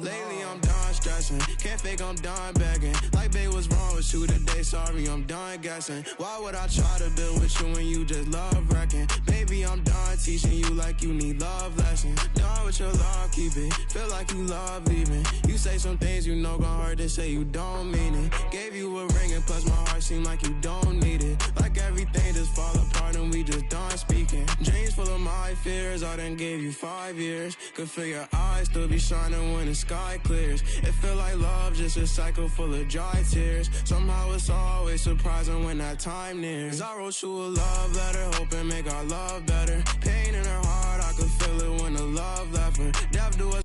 Lately I'm done stressing, can't fake I'm done begging. Like babe, what's wrong with you today? Sorry, I'm done guessing. Why would I try to build with you when you just love wrecking? Baby, I'm done teaching you like you need love lessons. Done with your love, keep it. Feel like you love leaving. You say some things you know gon' hurt, they say you don't mean it. Gave you a ring and plus my heart seem like you don't need it. Like everything just fall apart and we just done speaking. Dreams full of my fears, I done gave you 5 years. Could feel your eyes still be shining when the sky clears. It feel like love, just a cycle full of dry tears. Somehow it's always surprising when that time nears. I wrote you a love letter, hoping make our love better. Pain in her heart, I could feel it when the love left her. Death do us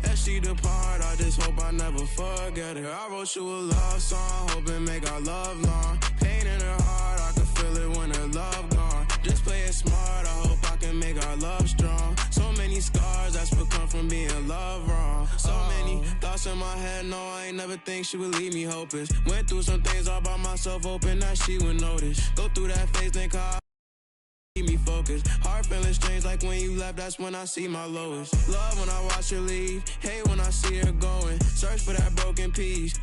as she depart, I just hope I never forget her. I wrote you a love song, hoping make our love long. Pain in her heart, I could feel it when her love gone. Just play it smart, I hope I can make our love strong. So many scars that's become from being loved wrong. So many thoughts in my head, no, I ain't never think she would leave me hopeless. Went through some things all by myself, hoping that she would notice. Go through that phase, think how keep me focused. Heart feeling strange like when you left, that's when I see my lowest. Love when I watch her leave, hate when I see her going. Search for that broken piece,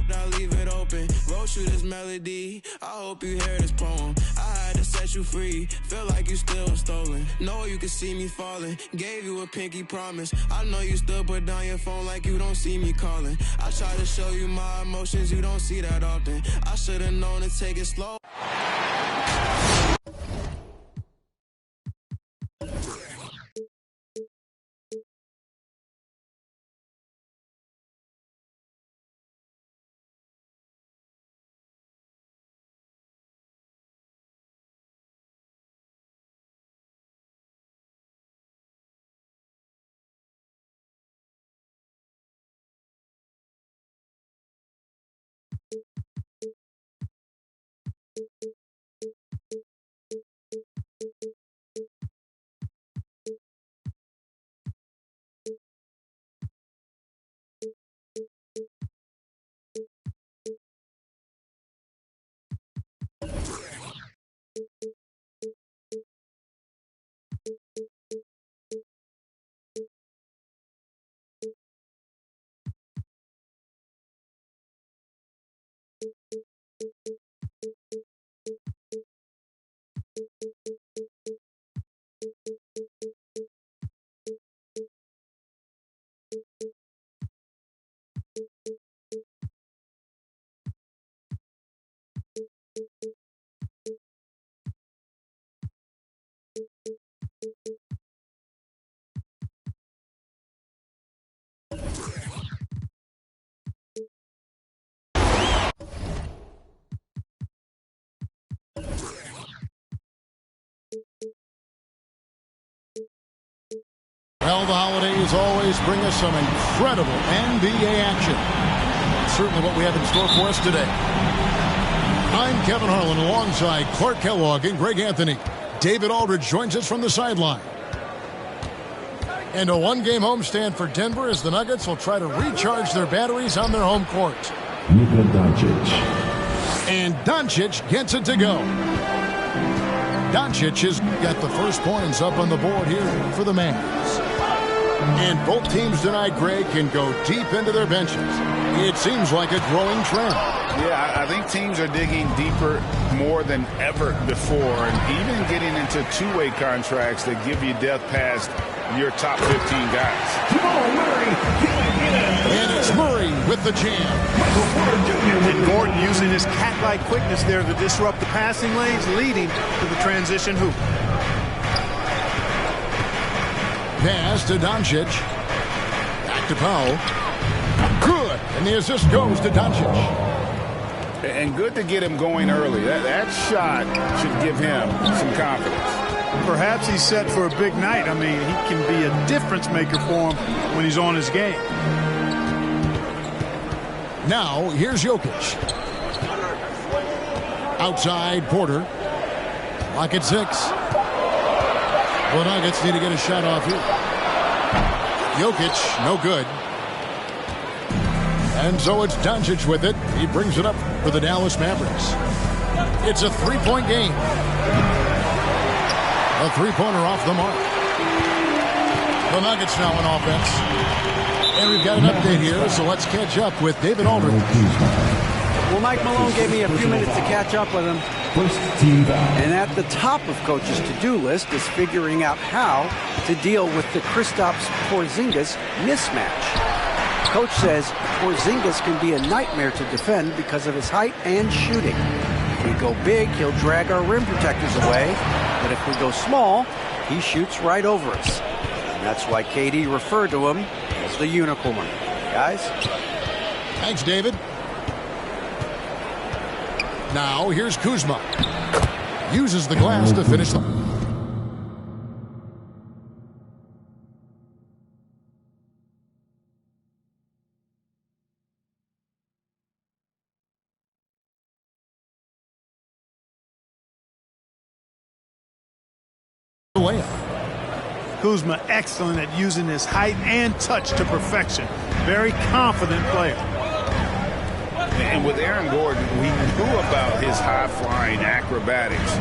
I leave it open. Wrote you this melody, I hope you hear this poem. I had to set you free, feel like you still stolen. Know you can see me falling, gave you a pinky promise. I know you still put down your phone like you don't see me calling. I try to show you my emotions, you don't see that often. I should've known to take it slow. Well, the holidays always bring us some incredible NBA action. That's certainly what we have in store for us today. I'm Kevin Harlan alongside Clark Kellogg and Greg Anthony. David Aldridge joins us from the sideline. And a one-game homestand for Denver as the Nuggets will try to recharge their batteries on their home court. Luka Doncic. And Doncic gets it to go. Doncic has got the first points up on the board here for the Mavs. And both teams tonight, Greg, can go deep into their benches. It seems like a growing trend. Yeah, I think teams are digging deeper more than ever before, and even getting into two-way contracts that give you depth past your top 15 guys. And it's Murray with the jam. And Gordon using his cat-like quickness there to disrupt the passing lanes, leading to the transition hoop. Pass to Doncic. Back to Powell. Good. And the assist goes to Doncic. And good to get him going early. That shot should give him some confidence. Perhaps he's set for a big night. I mean, he can be a difference maker for him when he's on his game. Now, here's Jokic. Outside, Porter. Lock at 6. The Nuggets need to get a shot off here. Jokic, no good. And so it's Doncic with it. He brings it up for the Dallas Mavericks. It's a three-point game. A three-pointer off the mark. The Nuggets now on offense. And we've got an update here, so let's catch up with David Aldridge. Well, Mike Malone gave me a few minutes to catch up with him. And at the top of Coach's to-do list is figuring out how to deal with the Kristaps Porzingis mismatch. Coach says Porzingis can be a nightmare to defend because of his height and shooting. If we go big, he'll drag our rim protectors away. But if we go small, he shoots right over us. And that's why KD referred to him as the unicorn. Guys? Thanks, David. Now, here's Kuzma. Uses the glass to finish the... Kuzma excellent at using his height and touch to perfection. Very confident player. And with Aaron Gordon, we knew about his high-flying acrobatics,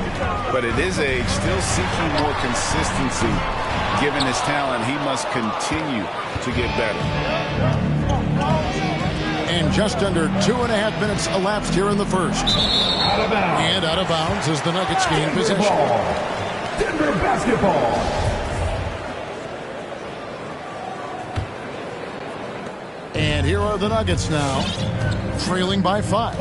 but at his age, still seeking more consistency. Given his talent, he must continue to get better. And just under 2.5 minutes elapsed here in the first. And out of bounds as the Nuggets gain possession. Denver basketball. And here are the Nuggets now, trailing by 5.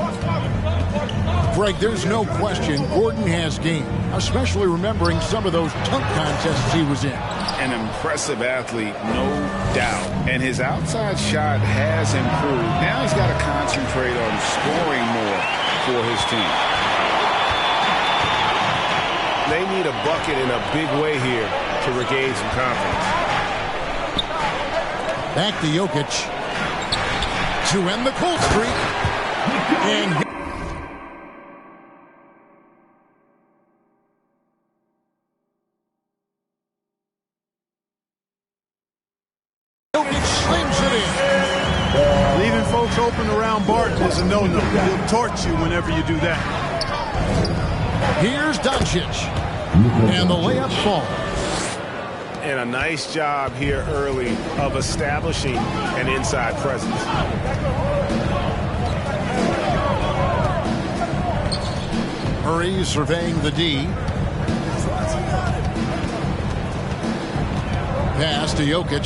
Greg, there's no question Gordon has game, especially remembering some of those dunk contests he was in. An impressive athlete, no doubt. And his outside shot has improved. Now he's got to concentrate on scoring more for his team. They need a bucket in a big way here to regain some confidence. Back to Jokic to end the cold streak. And Jokic slams it in. Leaving folks open around Barton is a no-no. He'll torch you whenever you do that. Here's Doncic. And the layup falls. And a nice job here early of establishing an inside presence. Murray surveying the D. Pass to Jokic.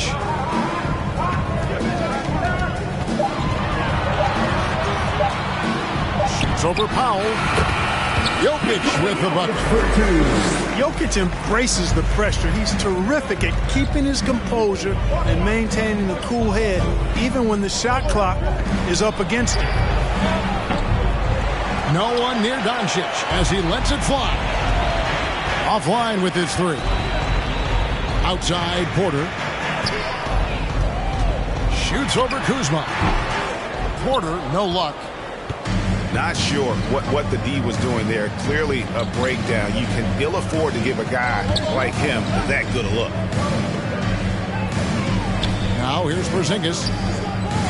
Shoots over Powell. Jokic with the bucket. Jokic embraces the pressure. He's terrific at keeping his composure and maintaining a cool head even when the shot clock is up against him. No one near Doncic as he lets it fly. Offline with his three. Outside Porter. Shoots over Kuzma. Porter, no luck. Not sure what the D was doing there. Clearly a breakdown. You can ill afford to give a guy like him that good a look. Now here's Porzingis.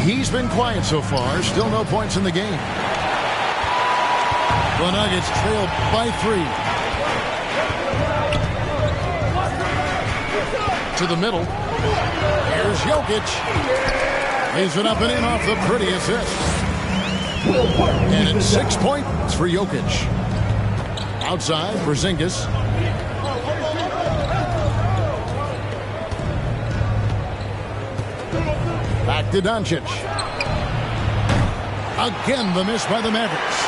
He's been quiet so far. Still no points in the game. The Nuggets trail by 3. To the middle. Here's Jokic. Lays it up and in off the pretty assist. And it's 6 points for Jokic. Outside, Porzingis. Back to Doncic. Again, the miss by the Mavericks.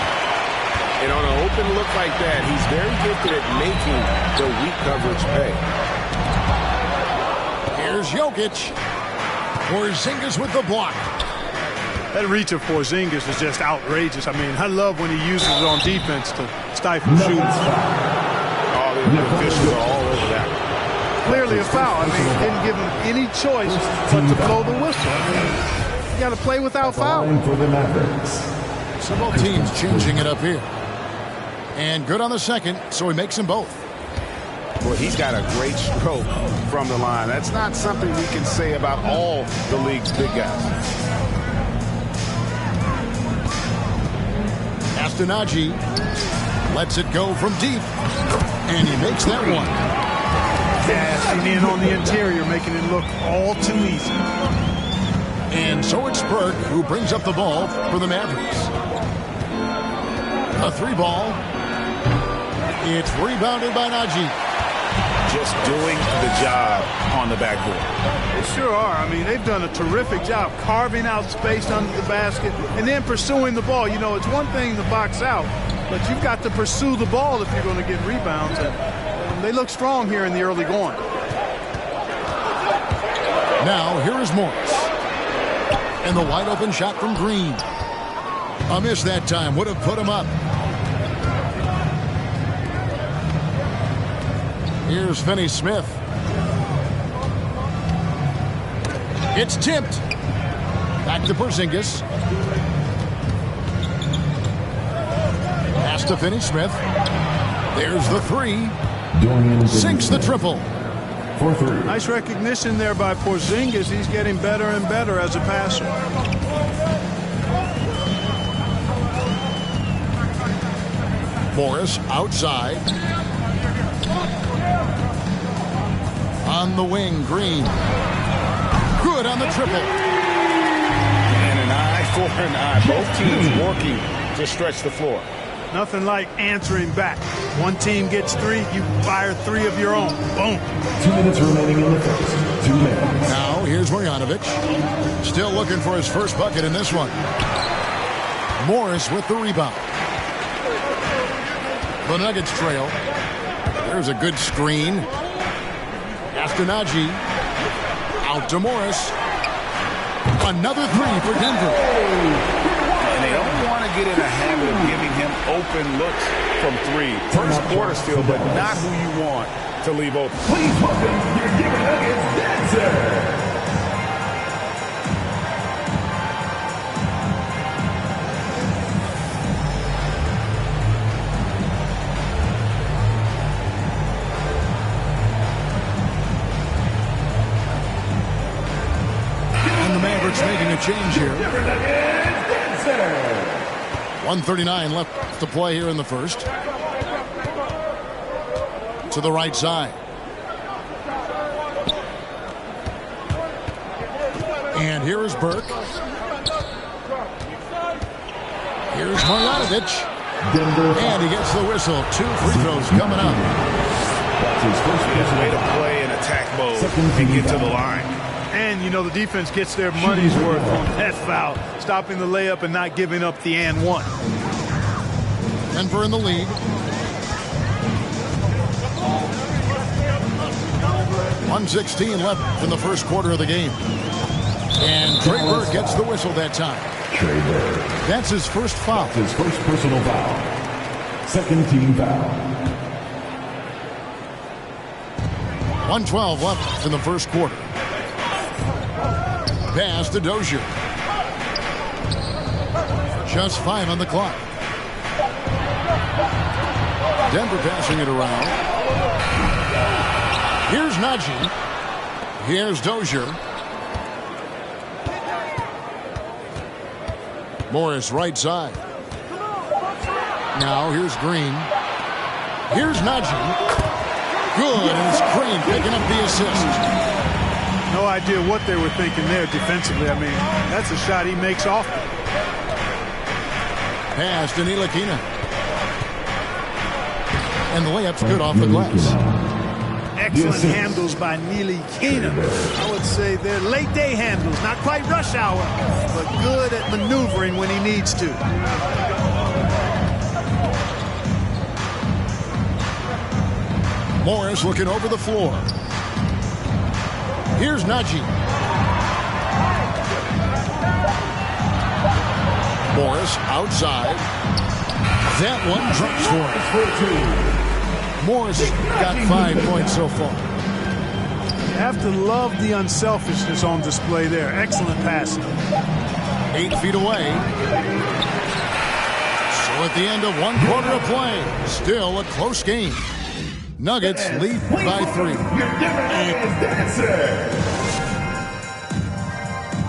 And on an open look like that, he's very gifted at making the weak coverage pay. Here's Jokic. Porzingis with the block. That reach of Porzingis is just outrageous. I mean, I love when he uses it on defense to stifle shooters. All the officials are all over that. Clearly a foul. I mean, didn't give him any choice but to blow the whistle. I mean, you got to play without fouling. For the Mavericks. So both teams changing it up here. And good on the second, so he makes them both. Well, he's got a great stroke from the line. That's not something we can say about all the league's big guys. Naji lets it go from deep, and he makes that one. Cashing in on the interior, making it look all too easy. And so it's Burke who brings up the ball for the Mavericks. A 3 ball. It's rebounded by Najee. Just doing the job on the backboard. They sure are. I mean, they've done a terrific job carving out space under the basket and then pursuing the ball. You know, it's one thing to box out, but you've got to pursue the ball if you're going to get rebounds. And they look strong here in the early going. Now, here is Morris. And the wide open shot from Green. A miss that time. Would have put him up. Here's Finney-Smith. It's tipped. Back to Porzingis. Pass to Finney-Smith. There's the 3. Sinks the triple. For 3. Nice recognition there by Porzingis. He's getting better and better as a passer. Morris outside. On the wing, Green. Good on the triple. And an eye for an eye. Both teams working to stretch the floor. Nothing like answering back. One team gets 3, you fire 3 of your own. Boom. 2 minutes remaining in the first. 2 minutes. Now, here's Marjanovic. Still looking for his first bucket in this one. Morris with the rebound. The Nuggets trail. There's a good screen. After Najee. Out to Morris. Another 3 for Denver. And they don't want to get in a habit of giving him open looks from 3. First quarter still, but not who you want to leave open. Please welcome your Denver Nuggets dancer. Making a change here. 1:39 left to play here in the first. To the right side. And here is Burke. Here's Marjanovic. And he gets the whistle. 2 free throws coming up. That's his first way to play in attack mode and get to the line. And, you know, the defense gets their money's worth on that foul, stopping the layup and not giving up the and 1. Denver in the lead. 1:16 left in the first quarter of the game. And Trey Burke gets the whistle that time. Trey Burke. That's his first foul. His first personal foul. Second team foul. 1:12 left in the first quarter. Pass to Dozier. Just 5 on the clock. Denver passing it around. Here's Najee. Here's Dozier. Morris right side. Now here's Green. Here's Najee. Good, and it's Green picking up the assist. No idea what they were thinking there defensively. I mean, that's a shot he makes often. Pass to Ntilikina. And the layup's good off the glass. Excellent handles by Ntilikina. I would say they're late day handles, not quite rush hour, but good at maneuvering when he needs to. Morris looking over the floor. Here's Najee. Morris outside. That one drops for him. Morris got 5 points so far. You have to love the unselfishness on display there. Excellent passing. 8 feet away. So at the end of 1 quarter of play, still a close game. Nuggets lead by 3. Your Denver Nuggets dancer.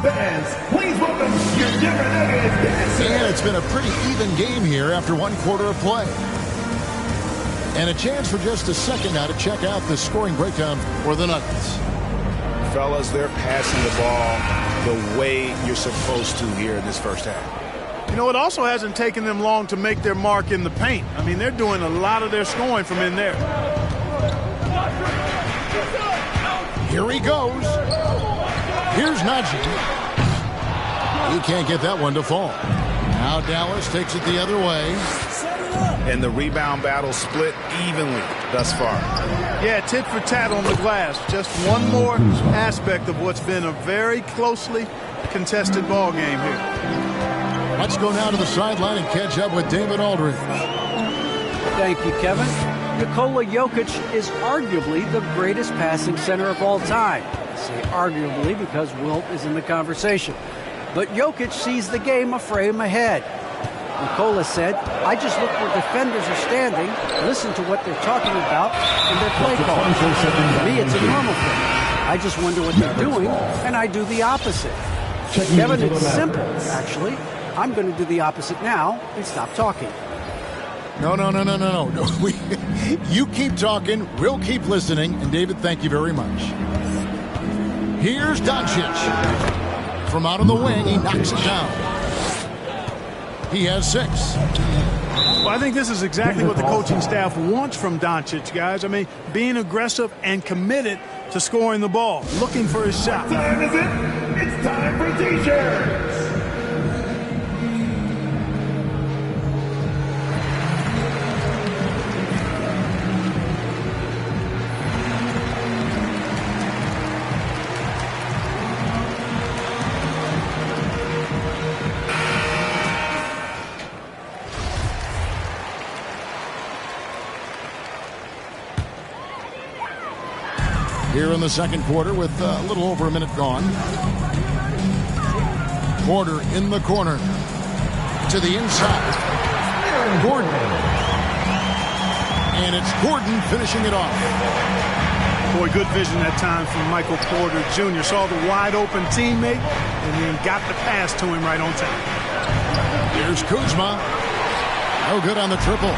Fans, please welcome your Denver Nuggets dancer. And it's been a pretty even game here after 1 quarter of play. And a chance for just a second now to check out the scoring breakdown for the Nuggets. Fellas, they're passing the ball the way you're supposed to here in this first half. You know, it also hasn't taken them long to make their mark in the paint. I mean, they're doing a lot of their scoring from in there. Here he goes. Here's Najee. He can't get that one to fall. Now Dallas takes it the other way. And the rebound battle split evenly thus far. Yeah, tit for tat on the glass. Just one more aspect of what's been a very closely contested ball game here. Let's go now to the sideline and catch up with David Aldridge. Thank you, Kevin. Nikola Jokic is arguably the greatest passing center of all time. I say arguably because Wilt is in the conversation. But Jokic sees the game a frame ahead. Nikola said, I just look where defenders are standing, listen to what they're talking about, and their play calls. To me, it's a normal thing. I just wonder what they're doing, and I do the opposite. Kevin, it's simple, actually. I'm going to do the opposite now and stop talking. No. You keep talking, we'll keep listening, and David, thank you very much. Here's Doncic. From out of the wing, he knocks it down. He has 6. Well, I think this is exactly what the coaching staff wants from Doncic, guys. I mean, being aggressive and committed to scoring the ball, looking for his shot. What time is it? It's time for T-shirts. Here in the second quarter with a little over a minute gone. Porter in the corner. To the inside. Gordon. And it's Gordon finishing it off. Boy, good vision that time from Michael Porter Jr. Saw the wide open teammate and then got the pass to him right on time. Here's Kuzma. No good on the triple.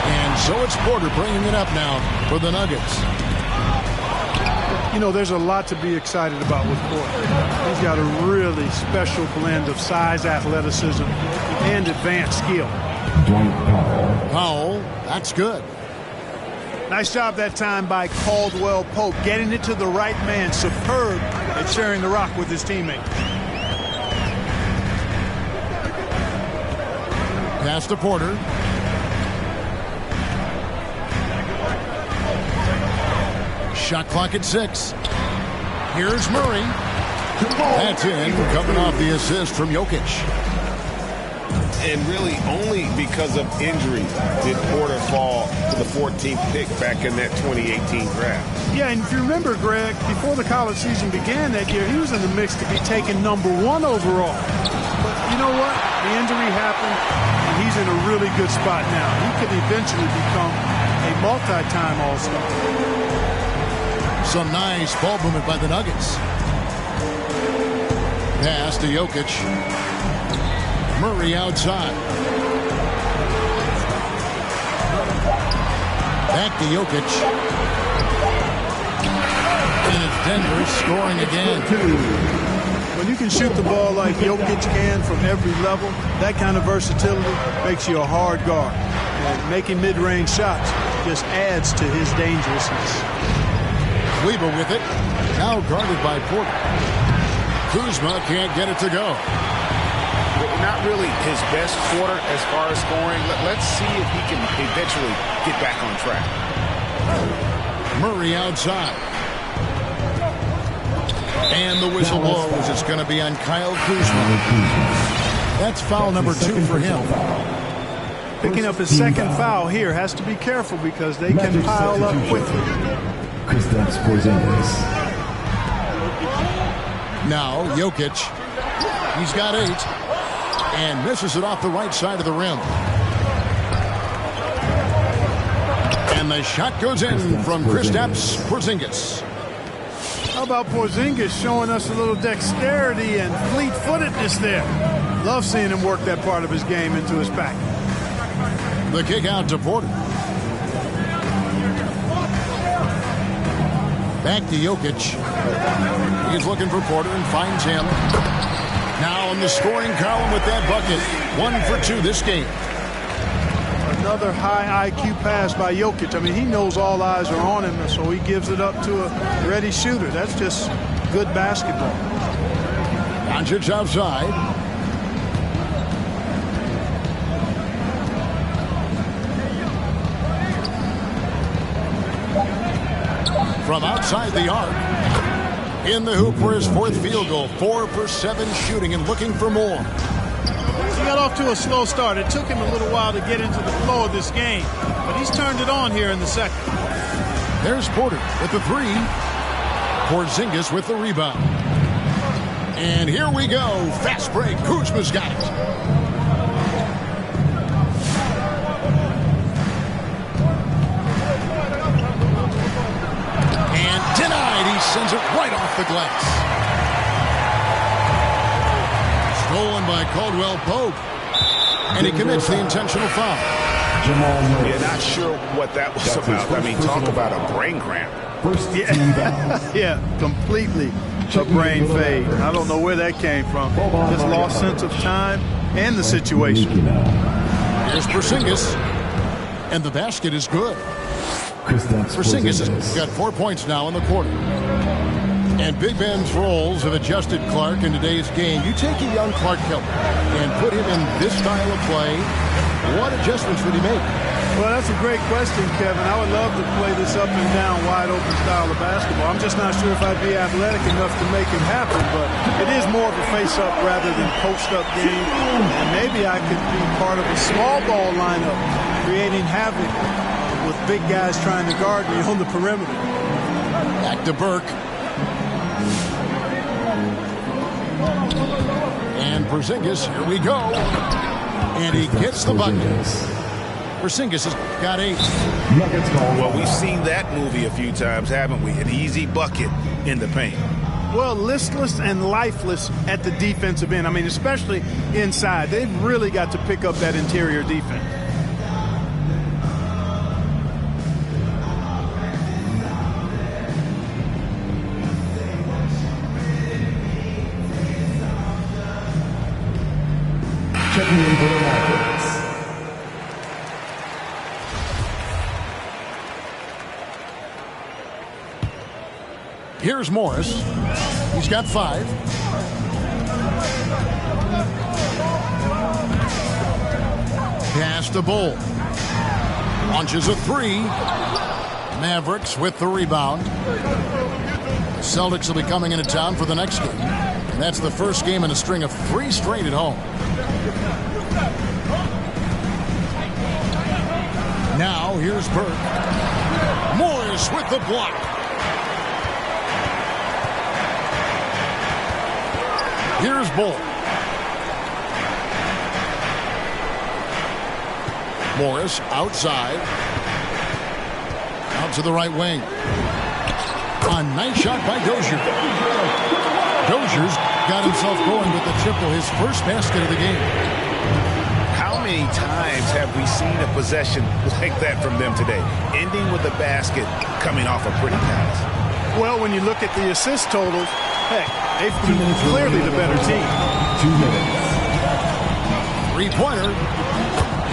And so it's Porter bringing it up now for the Nuggets. You know, there's a lot to be excited about with Porter. He's got a really special blend of size, athleticism, and advanced skill. Powell, that's good. Nice job that time by Caldwell Pope, getting it to the right man. Superb at sharing the rock with his teammate. Pass to Porter. Shot clock at 6. Here's Murray. That's in, coming off the assist from Jokic. And really only because of injury did Porter fall to the 14th pick back in that 2018 draft. Yeah, and if you remember, Greg, before the college season began that year, he was in the mix to be taken number 1 overall. But you know what? The injury happened, and he's in a really good spot now. He could eventually become a multi-time All-Star. Some nice ball movement by the Nuggets. Pass to Jokic. Murray outside. Back to Jokic. And it's Denver scoring again. When you can shoot the ball like Jokic can from every level, that kind of versatility makes you a hard guard. And making mid-range shots just adds to his dangerousness. Weaver with it. Now guarded by Porter. Kuzma can't get it to go. Not really his best quarter as far as scoring. Let's see if he can eventually get back on track. Murray outside. And the whistle blows. It's going to be on Kyle Kuzma. That's foul number 2 for him. Picking up his second foul here. Has to be careful because they can pile up quickly. Kristaps Porzingis. Now Jokic. He's got 8. And misses it off the right side of the rim. And the shot goes in from Kristaps Porzingis. How about Porzingis showing us a little dexterity and fleet-footedness there? Love seeing him work that part of his game into his pack. The kick out to Porter. Back to Jokic. He's looking for Porter and finds him. Now in the scoring column with that bucket. 1 for 2 this game. Another high IQ pass by Jokic. I mean, he knows all eyes are on him, so he gives it up to a ready shooter. That's just good basketball. Doncic outside. From outside the arc. In the hoop for his 4th field goal. 4 for 7 shooting and looking for more. He got off to a slow start. It took him a little while to get into the flow of this game, but he's turned it on here in the second. There's Porter with the 3. Porzingis with the rebound. And here we go. Fast break. Kuzma's got it. And denied. He sends it right off the glass. Stolen by Caldwell Pope. And he commits the intentional foul. Yeah, not sure what that was about. I mean, talk about a brain cramp. Yeah, completely a brain fade. I don't know where that came from. Just lost sense of time and the situation. Here's Porzingis. And the basket is good. Porzingis has got 4 points now in the quarter. And Big Ben's roles have adjusted Clark in today's game. You take a young Clark Keller and put him in this style of play. What adjustments would he make? Well, that's a great question, Kevin. I would love to play this up and down, wide open style of basketball. I'm just not sure if I'd be athletic enough to make it happen, but it is more of a face-up rather than post-up game. And maybe I could be part of a small ball lineup, creating havoc with big guys trying to guard me on the perimeter. Back to Burke. And Porzingis, here we go. And he gets the bucket. Porzingis has got 8. Well, we've seen that movie a few times, haven't we? An easy bucket in the paint. Well, listless and lifeless at the defensive end. I mean, especially inside. They've really got to pick up that interior defense. Checking in for the Rockets. Here's Morris. He's got 5. Pass to Bull. Launches a 3. Mavericks with the rebound. Celtics will be coming into town for the next game. And that's the first game in a string of 3 straight at home. Now here's Burke. Morris with the block. Here's Bull. Morris outside. Out to the right wing. A nice shot by Dozier. Dozier's got himself going with the triple, his first basket of the game. How many times have we seen a possession like that from them today? Ending with a basket, coming off a pretty pass. Well, when you look at the assist totals, heck, they've been clearly the better team. 2 minutes. 3-pointer.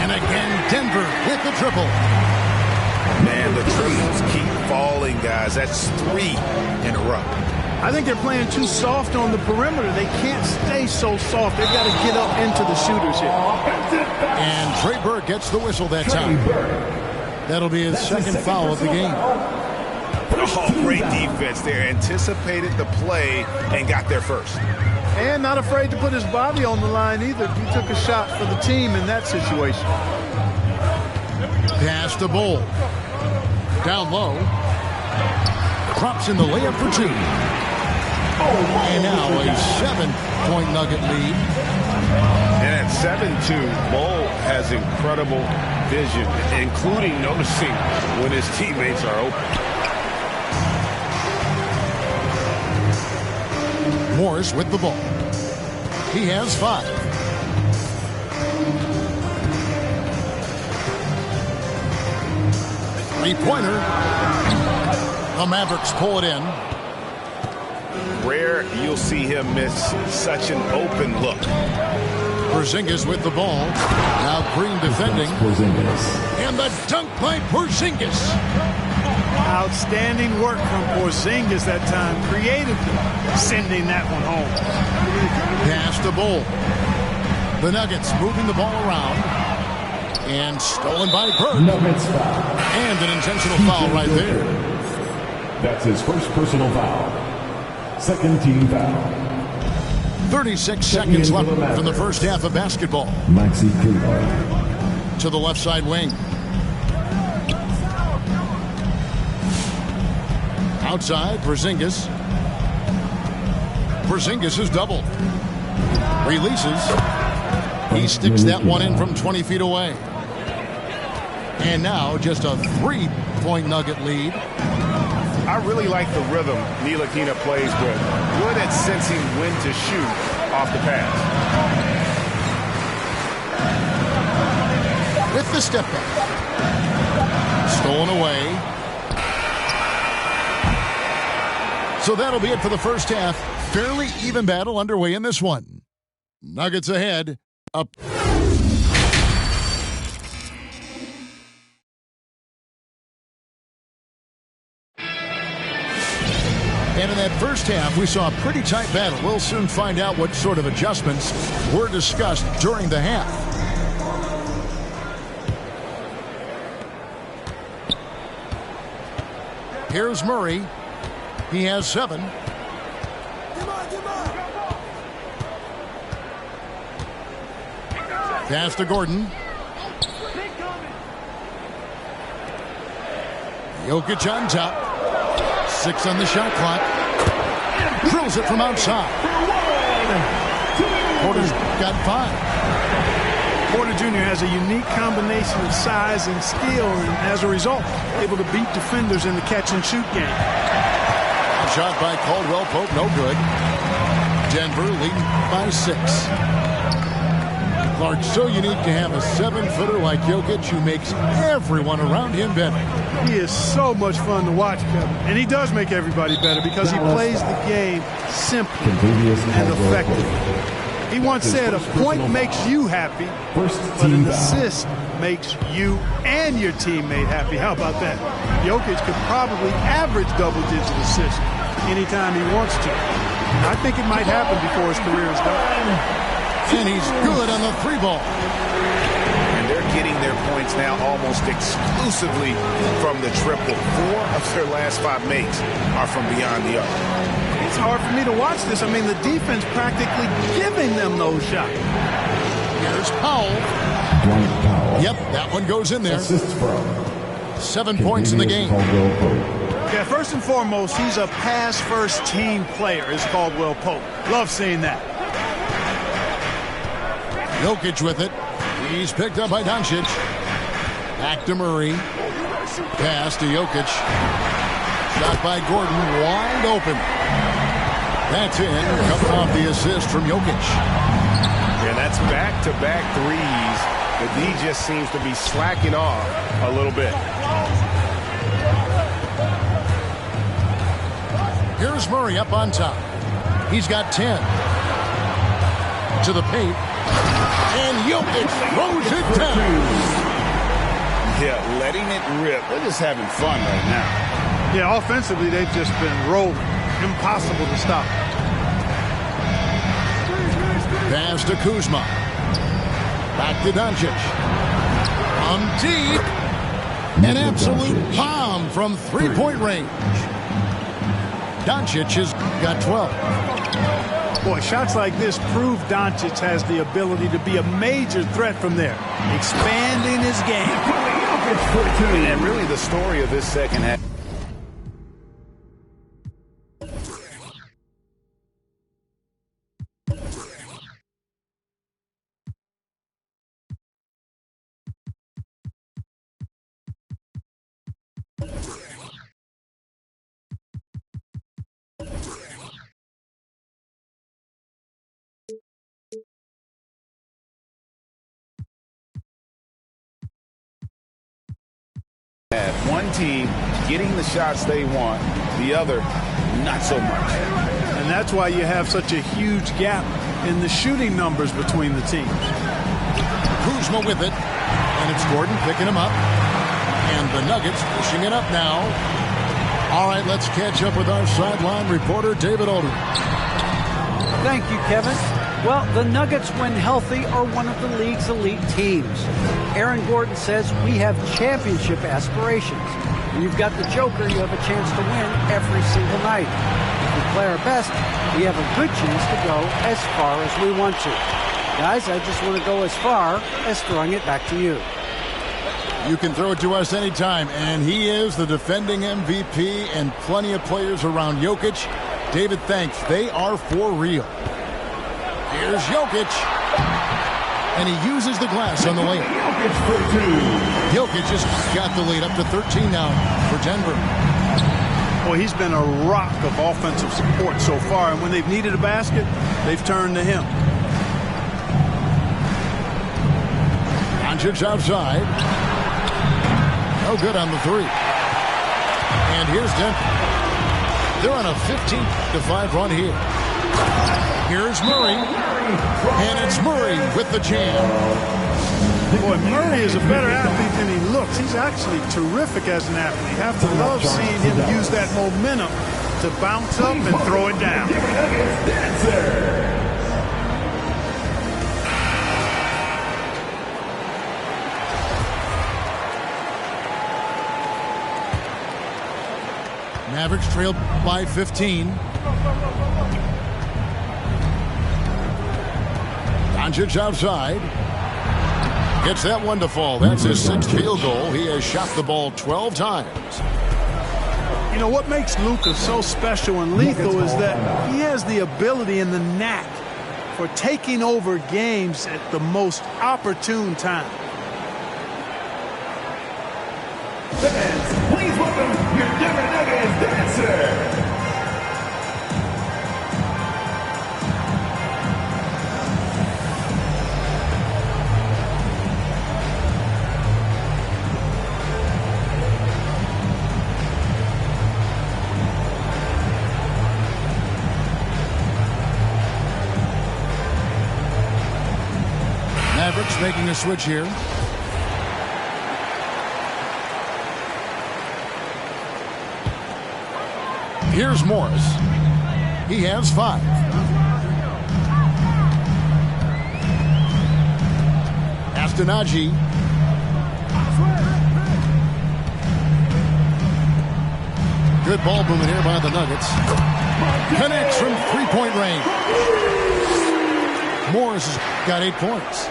And again, Denver with the triple. Man, the triples keep falling, guys. That's 3 in a row. I think they're playing too soft on the perimeter. They can't stay so soft. They've got to get up into the shooters here. And Trey Burke gets the whistle that time. That'll be his second foul of the game. Oh, great defense there. Anticipated the play and got there first. And not afraid to put his body on the line either. He took a shot for the team in that situation. Pass to Bull. Down low. Drops in the layup for 2. And now a 7-point Nugget lead. And at 7-2, Bull has incredible vision, including noticing when his teammates are open. Morris with the ball. He has 5. Three-pointer. The Mavericks pull it in. Rare you'll see him miss such an open look. Porzingis with the ball. Now Green defending. And the dunk by Porzingis. Outstanding work from Porzingis that time, creatively sending that one home. Pass to Bull. The Nuggets moving the ball around. And stolen by Bird. Nuggets foul. And an intentional foul right there. That's his first personal foul. Second team foul. 36 seconds left from the first half of basketball. Maxi Kleber. To the left side wing. Outside, Porzingis. Porzingis is doubled. Releases. He sticks that one in from 20 feet away. And now just a 3-point Nugget lead. I really like the rhythm Ntilikina plays with. Good at sensing when to shoot off the pass. With the step back. Stolen away. So that'll be it for the first half. Fairly even battle underway in this one. Nuggets ahead. Up. And in that first half, we saw a pretty tight battle. We'll soon find out what sort of adjustments were discussed during the half. Here's Murray. He has 7. Pass to Gordon. Jokic on top. 6 on the shot clock. Drills it from outside. Porter's got 5. Porter Jr. has a unique combination of size and skill, and as a result, able to beat defenders in the catch-and-shoot game. Shot by Caldwell Pope, no good. Denver leading by 6. Clark, so unique to have a 7-footer like Jokic who makes everyone around him better. He is so much fun to watch, Kevin. And he does make everybody better because he plays the game simply and effectively. He once said, a point makes you happy, but an assist makes you and your teammate happy. How about that? Jokic could probably average double-digit assists anytime he wants to. I think it might happen before his career is done. And he's good on the 3-ball. And they're getting their points now almost exclusively from the triple. 4 of their last 5 makes are from beyond the arc. It's hard for me to watch this. I mean, the defense practically giving them those shots. Here's Powell. Yep, that one goes in there. 7 points in the game. Yeah, first and foremost, he's a pass-first team player, is Caldwell Pope. Love seeing that. Jokic with it. He's picked up by Doncic. Back to Murray. Pass to Jokic. Shot by Gordon. Wide open. That's in. Coming off the assist from Jokic. Yeah, that's back-to-back threes. The D just seems to be slacking off a little bit. Here's Murray up on top. He's got 10. To the paint. And Jokic throws it down. Yeah, letting it rip. They're just having fun right now. Yeah, offensively, they've just been rolling. Impossible to stop. Pass to Kuzma. Back to Doncic. From deep. An absolute bomb from 3-point range. Doncic has got 12. Boy, shots like this prove Doncic has the ability to be a major threat from there, expanding his game. And really the story of this second half. One team getting the shots they want, the other not so much. And that's why you have such a huge gap in the shooting numbers between the teams. Kuzma with it, and it's Gordon picking him up, and the Nuggets pushing it up now. All right, let's catch up with our sideline reporter, David Aldridge. Thank you, Kevin. Well, the Nuggets, when healthy, are one of the league's elite teams. Aaron Gordon says we have championship aspirations. When you've got the Joker, you have a chance to win every single night. If we play our best, we have a good chance to go as far as we want to. Guys, I just want to go as far as throwing it back to you. You can throw it to us anytime, and he is the defending MVP and plenty of players around Jokic. David, thanks. They are for real. Here's Jokic, and he uses the glass on the layup. Jokic just got the lead up to 13 now for Denver. Well, he's been a rock of offensive support so far, and when they've needed a basket, they've turned to him. Doncic outside. No good on the three. And here's Denver. They're on a 15-5 run here. Here's Murray. And it's Murray with the jam. Boy, Murray is a better athlete than he looks. He's actually terrific as an athlete. You have to love seeing him use that momentum to bounce up and throw it down. Mavericks trailed by 15. Doncic outside. Gets that one to fall. That's his 6th field goal. He has shot the ball 12 times. You know, what makes Luka so special and lethal is that he has the ability and the knack for taking over games at the most opportune time. Fans, please welcome your Denver Nuggets dancer. Mavericks making a switch here. Here's Morris. He has 5. Astonagi. Good ball movement here by the Nuggets. Connects from 3-point range. Morris has got 8 points.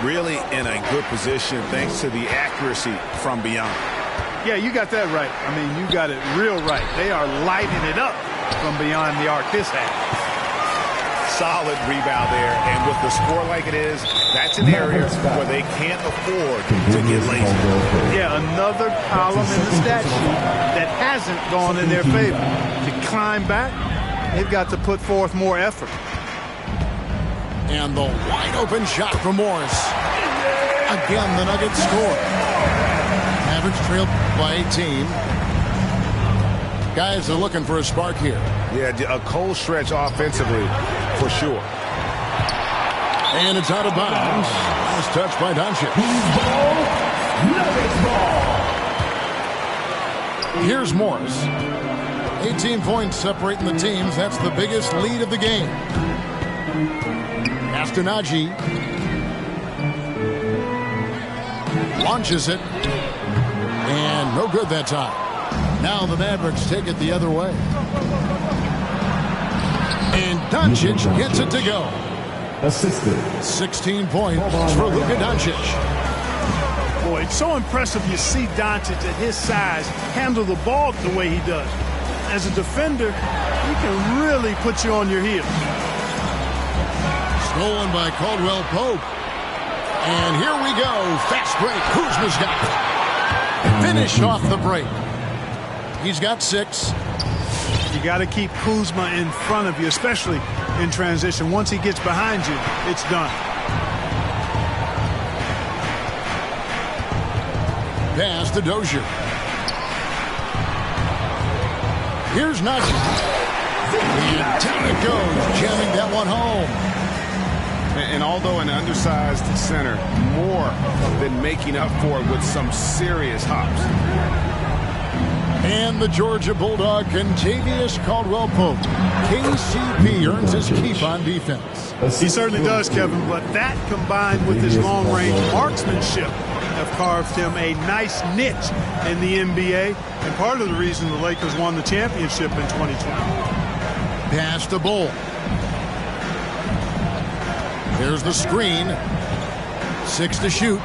Really in a good position thanks to the accuracy from beyond. Yeah, you got that right. I mean, you got it real right. They are lighting it up from beyond the arc this half. Solid rebound there, and with the score like it is, that's an area where they can't afford to get lazy. Yeah, another column in the stat sheet that hasn't gone in their favor. To climb back, they've got to put forth more effort. And the wide open shot from Morris. Again, the Nuggets score. Mavericks trailed by 18. Guys are looking for a spark here. Yeah, a cold stretch offensively, for sure. And it's out of bounds. Nice touch by Doncic. Here's Morris. 18 points separating the teams. That's the biggest lead of the game. Astonagi launches it. And no good that time. Now the Mavericks take it the other way. And Doncic gets it to go. Assisted. 16 points for Luka Doncic. Boy, it's so impressive you see Doncic at his size handle the ball the way he does. As a defender, he can really put you on your heels. Stolen by Caldwell Pope. And here we go. Fast break. Kuzma's got it. Finish off the break. He's got 6. You got to keep Kuzma in front of you, especially in transition. Once he gets behind you, it's done. Pass to Dozier. Here's Nagy. And down it goes, jamming that one home. And although an undersized center, more than making up for it with some serious hops. And the Georgia Bulldog, Contavious Caldwell-Pope. KCP earns his keep on defense. He certainly does, Kevin, but that combined with his long-range marksmanship have carved him a nice niche in the NBA, and part of the reason the Lakers won the championship in 2020. Pass to Bull. There's the screen. 6 to shoot.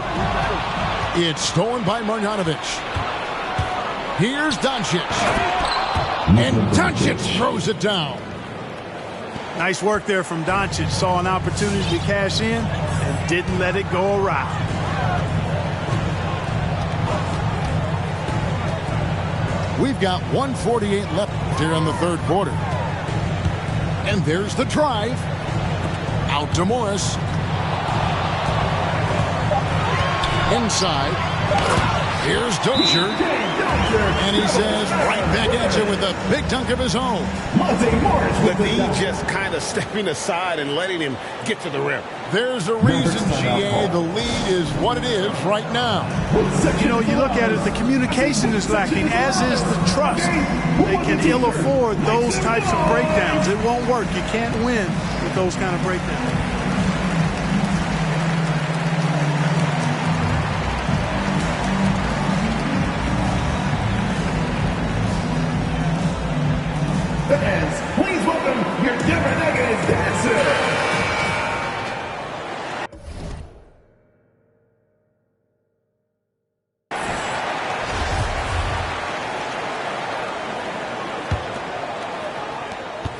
It's stolen by Marjanovic. Here's Doncic. And Doncic throws it down. Nice work there from Doncic. Saw an opportunity to cash in and didn't let it go awry. We've got 1:48 left here in the third quarter. And there's the drive. Out to Morris. Inside. Here's Dozier. And he says right back at you with a big dunk of his own. With he just kind of stepping aside and letting him get to the rim. There's a reason, GA, the lead is what it is right now. You know, you look at it, the communication is lacking, as is the trust. They can ill afford those types of breakdowns. It won't work. You can't win with those kind of breakdowns. Fans, please welcome your Denver Nuggets dancer.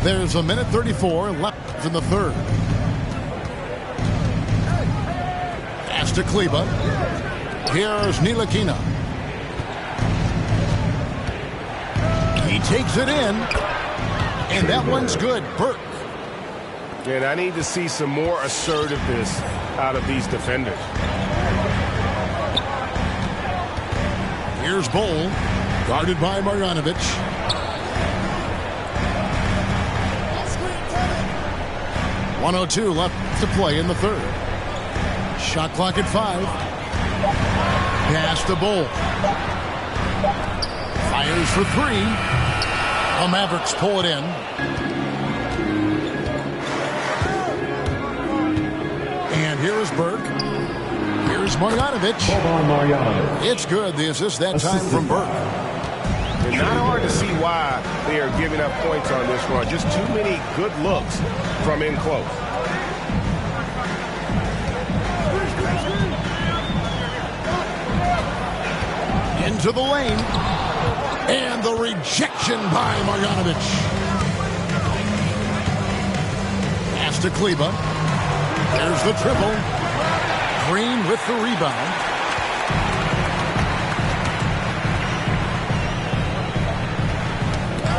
There's 1:34 left in the third. Pass to Kleber. Here's Ntilikina. He takes it in. And that one's good. Burke. And I need to see some more assertiveness out of these defenders. Here's Bull. Guarded by Marjanovic. .102 left to play in the third. Shot clock at 5. Pass to Bull. Fires for 3. The Mavericks pull it in. And here is Burke. Here's Marjanovic. It's good. The assist that time from Burke. It's not hard to see why they are giving up points on this run. Just too many good looks from in close. Into the lane. And the rejection by Marjanovic. Pass to Kleber. There's the triple. Green with the rebound.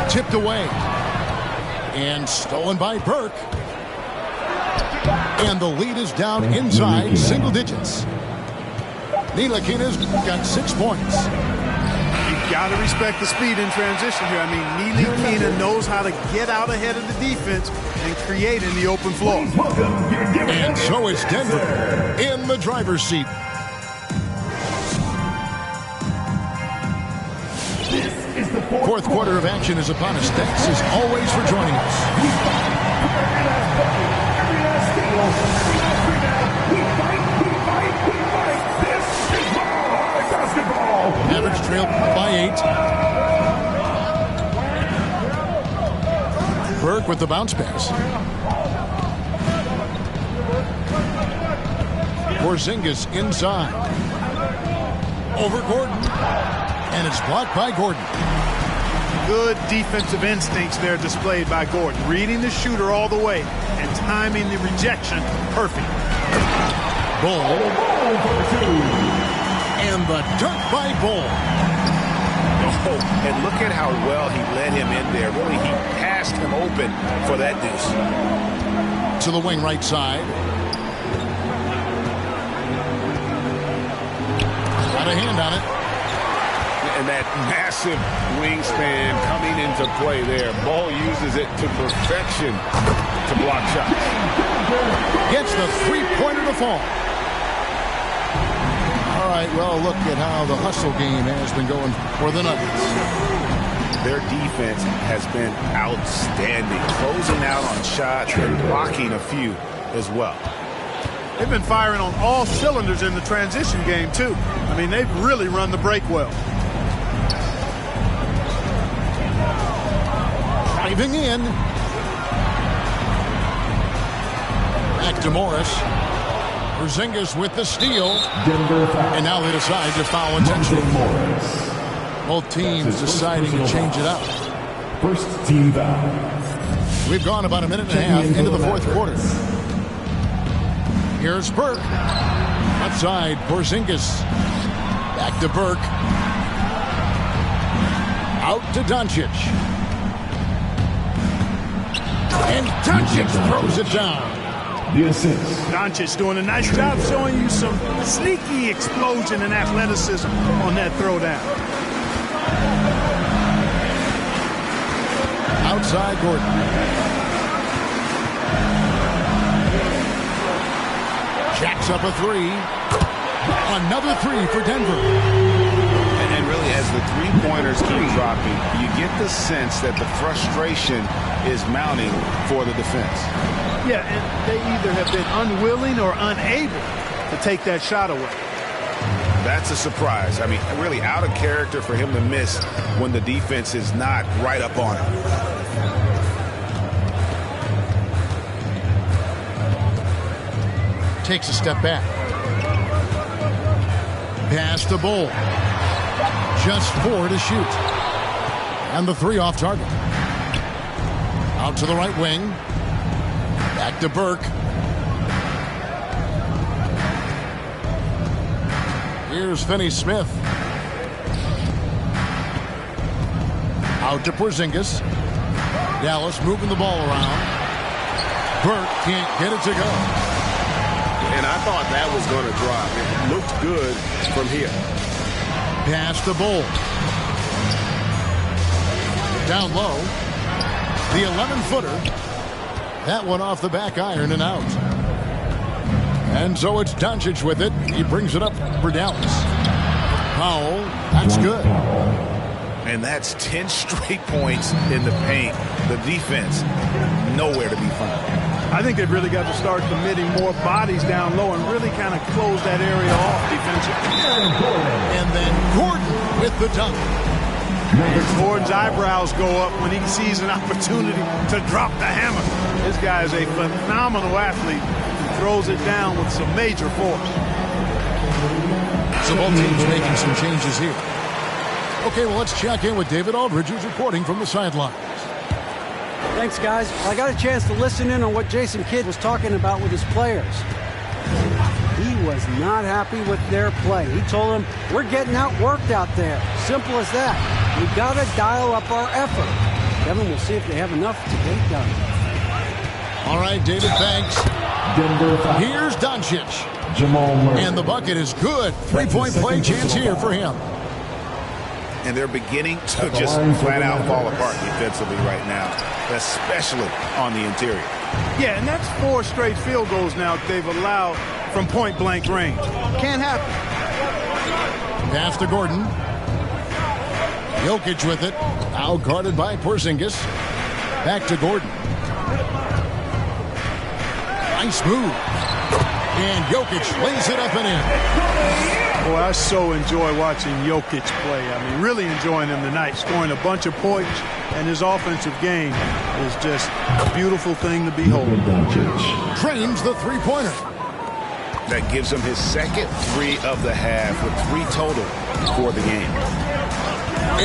Tipped away. And stolen by Burke. And the lead is down inside single digits. Ntilikina's got 6 points. Got to respect the speed in transition here. I mean, Ntilikina knows how to get out ahead of the defense and create in the open floor. And so it's Denver in the driver's seat. Fourth quarter of action is upon us. Thanks as always for joining us. Mavericks trail by 8. Burke with the bounce pass. Porzingis inside. Over Gordon. And it's blocked by Gordon. Good defensive instincts there displayed by Gordon. Reading the shooter all the way and timing the rejection perfect. Bull. And the dunk by Bull. Oh, and look at how well he led him in there. Really, he passed him open for that deuce. To the wing right side. Got a hand on it. And that massive wingspan coming into play there. Ball uses it to perfection to block shots. Gets the three-pointer to fall. All right, well, look at how the hustle game has been going for the Nuggets. Their defense has been outstanding, closing out on shots and blocking a few as well. They've been firing on all cylinders in the transition game, too. I mean, they've really run the break well. Driving in. Back to Morris. Porzingis with the steal. And now they decide to foul intentionally. Both teams deciding to change it up. First team foul. We've gone about a minute and a half into the fourth quarter. Here's Burke. Outside, Porzingis. Back to Burke. Out to Doncic. And Doncic throws it down. The assist. Doncic doing a nice job showing you some sneaky explosion and athleticism on that throwdown. Outside Gordon. Jacks up a three. Another three for Denver. And really, as the three-pointers keep dropping, you get the sense that the frustration is mounting for the defense. Yeah, and they either have been unwilling or unable to take that shot away. That's a surprise. I mean, really out of character for him to miss when the defense is not right up on him. Takes a step back. Pass to Bull. Just 4 to shoot. And the 3 off target. Out to the right wing. Back to Burke. Here's Finney-Smith. Out to Porzingis. Dallas moving the ball around. Burke can't get it to go. And I thought that was going to drop. It looked good from here. Pass to Bull. Down low. The 11-footer. That one off the back iron and out. And so it's Doncic with it. He brings it up for Dallas. Powell, that's good. And that's 10 straight points in the paint. The defense, nowhere to be found. I think they've really got to start committing more bodies down low and really kind of close that area off defensively. And then Gordon with the dunk. Gordon's eyebrows go up when he sees an opportunity to drop the hammer. This guy is a phenomenal athlete who throws it down with some major force. So both teams making some changes here. Okay, well, let's check in with David Aldridge, who's reporting from the sidelines. Thanks, guys. I got a chance to listen in on what Jason Kidd was talking about with his players. He was not happy with their play. He told them, we're getting outworked out there. Simple as that. We got to dial up our effort. Kevin, we'll see if they have enough to get it done. All right, David, thanks. Here's Doncic. And the bucket is good. Three-point play chance here for him. And they're beginning to just flat-out fall apart defensively right now, especially on the interior. Yeah, and that's 4 straight field goals now they've allowed from point-blank range. Can't happen. Pass to Gordon. Jokic with it. Out guarded by Porzingis. Back to Gordon. Nice move. And Jokic lays it up and in. Boy, I so enjoy watching Jokic play. I mean, really enjoying him tonight, scoring a bunch of points, and his offensive game is just a beautiful thing to behold. Trains the three-pointer. That gives him his second 3 of the half with 3 total for the game.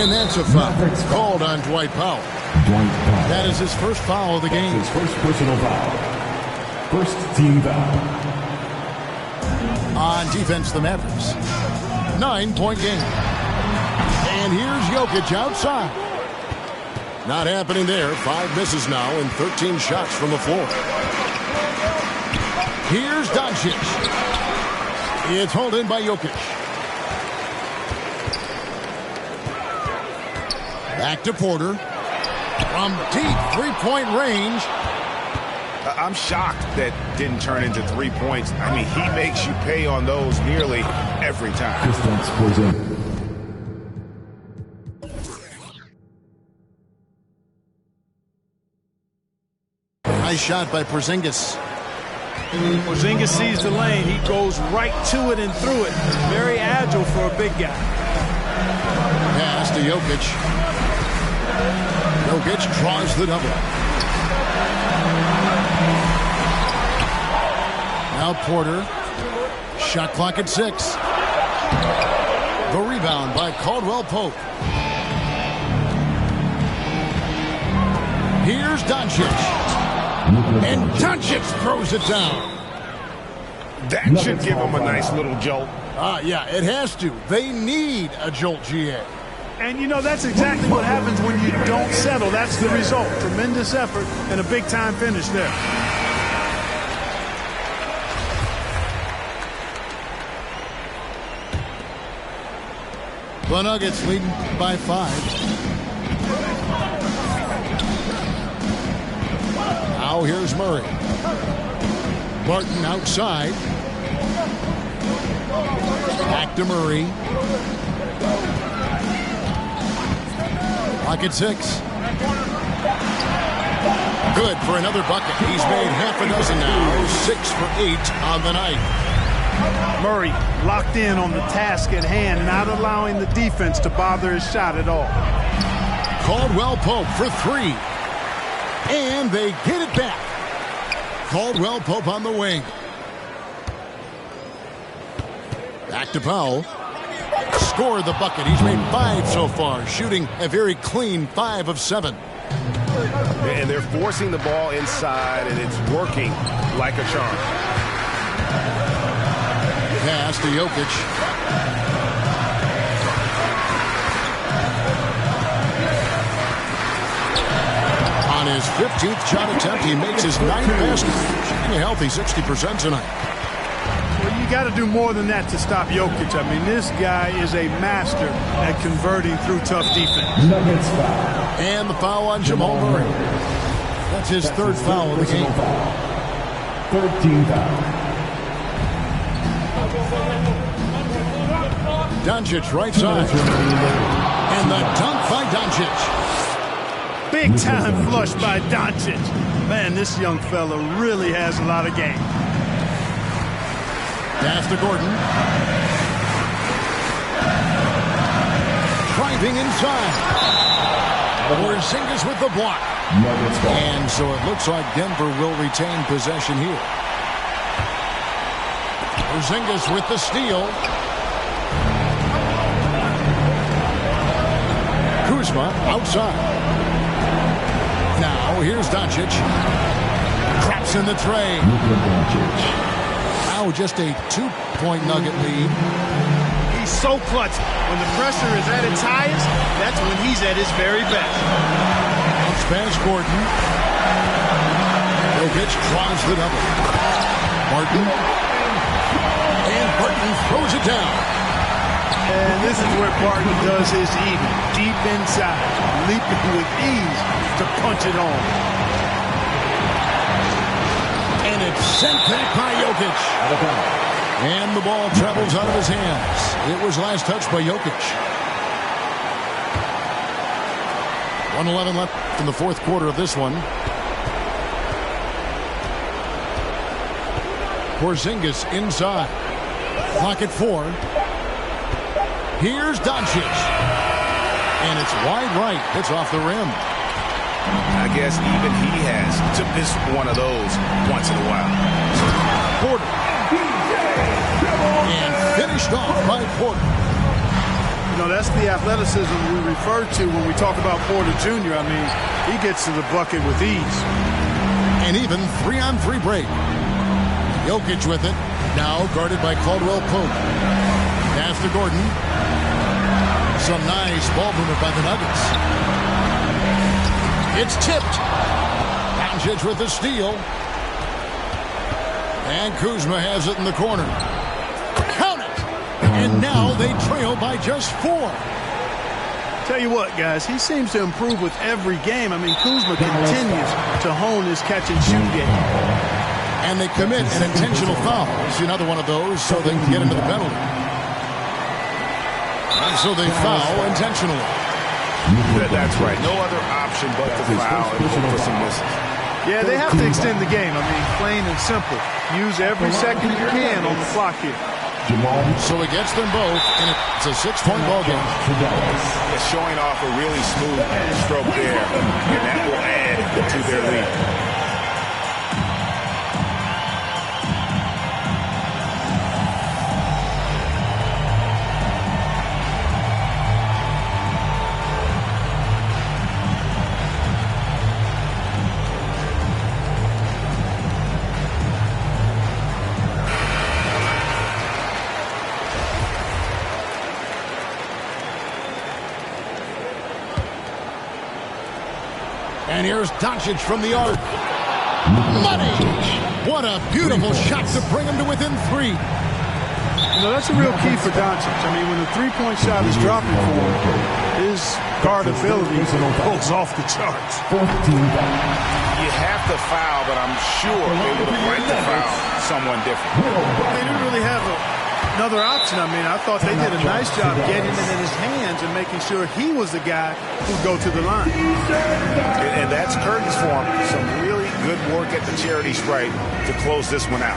And that's a foul called on Dwight Powell. That is his first foul of the game. His first personal foul. First team foul. On defense, the Mavericks. 9-point game. And here's Jokic outside. Not happening there. 5 misses now and 13 shots from the floor. Here's Doncic. It's hauled in by Jokic. Back to Porter. From deep three-point range. I'm shocked that didn't turn into 3 points. I mean, he makes you pay on those nearly every time. Nice shot by Porzingis. Porzingis sees the lane. He goes right to it and through it. Very agile for a big guy. Pass to Jokic. Jokic draws the double. Now Porter. Shot clock at 6. The rebound by Caldwell Pope. Here's Doncic. And Doncic throws it down. That should give him a nice little jolt. Yeah, it has to. They need a jolt, GA. And, you know, that's exactly what happens when you don't settle. That's the result. Tremendous effort and a big-time finish there. The Nuggets leading by 5. Now here's Murray. Barton outside. Back to Murray. Clock at 6. Good for another bucket. He's made half a dozen now. 6 for 8 on the night. Murray locked in on the task at hand, not allowing the defense to bother his shot at all. Caldwell Pope for 3. And they get it back. Caldwell Pope on the wing. Back to Powell. Scored the bucket. He's made 5 so far, shooting a very clean 5 of 7. And they're forcing the ball inside, and it's working like a charm. Pass to Jokic. On his 15th shot attempt, he makes his 9th basket. Shooting a healthy 60% tonight. Well, you got to do more than that to stop Jokic. I mean, this guy is a master at converting through tough defense. And the foul on Jamal Murray. That's his 3rd foul of the game. 13 foul. Doncic right side. And the dunk by Doncic. Big time flush by Doncic. Man, this young fella really has a lot of game. Pass to Gordon. Driving inside. Porzingis with the block. And so it looks like Denver will retain possession here. Porzingis with the steal. Kuzma outside. Now here's Doncic. Traps in the tray. Now just a 2-point Nugget lead. He's so clutch. When the pressure is at its highest, that's when he's at his very best. Bounce pass Gordon. Jokic draws the double. Barton. And Barton throws it down. And this is where Barton does his eating. Deep inside. Leaping with ease to punch it on. And it's sent back by Jokic. And the ball travels out of his hands. It was last touched by Jokic. 1:11 left in the 4th quarter of this one. Porzingis inside. Clock at 4. Here's Doncic. And it's wide right. It's off the rim. I guess even he has to miss one of those once in a while. Porter. And finished off by Porter. You know, that's the athleticism we refer to when we talk about Porter Jr. I mean, he gets to the bucket with ease. And even 3-on-3 break. Jokic with it. Now guarded by Caldwell Pope. Pass to Gordon. Some nice ball movement by the Nuggets. It's tipped. Doncic with the steal. And Kuzma has it in the corner. Count it. And now they trail by just 4. Tell you what, guys, he seems to improve with every game. I mean, Kuzma continues to hone his catch-and-shoot game. And they commit an intentional foul. See another one of those so they can get into the penalty. And so they foul intentionally. That's right. No other option but to foul and look for some misses. Yeah, they have to extend the game. I mean, plain and simple. Use every second you can on the clock here. So it gets them both, and it's a 6-point ball game. It's showing off a really smooth stroke there, and that will add to their lead. And here's Doncic from the arc. Money! What a beautiful shot to bring him to within 3. You know, that's a real key for Doncic. I mean, when the three-point shot is dropping for him, his guardability goes off the charts. You have to foul, but I'm sure they would have liked to foul someone different. They didn't really have another option. I mean, I thought they did a nice job getting it in his hands and making sure he was the guy who'd go to the line. And that's curtains for him. Some really good work at the charity stripe to close this one out.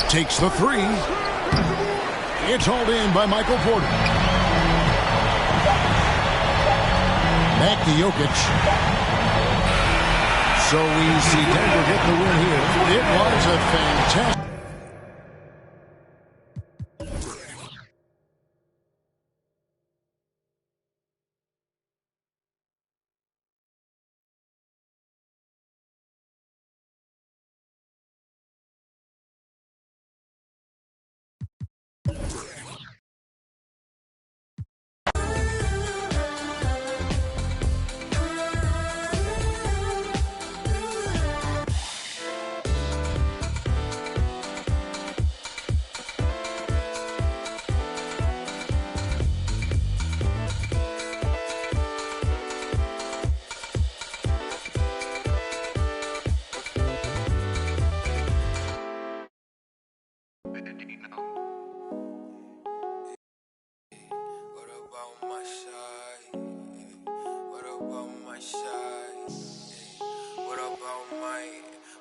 Takes the 3. It's hauled in by Michael Porter. Back to Jokic. So we see Denver get the win here. It was a fantastic.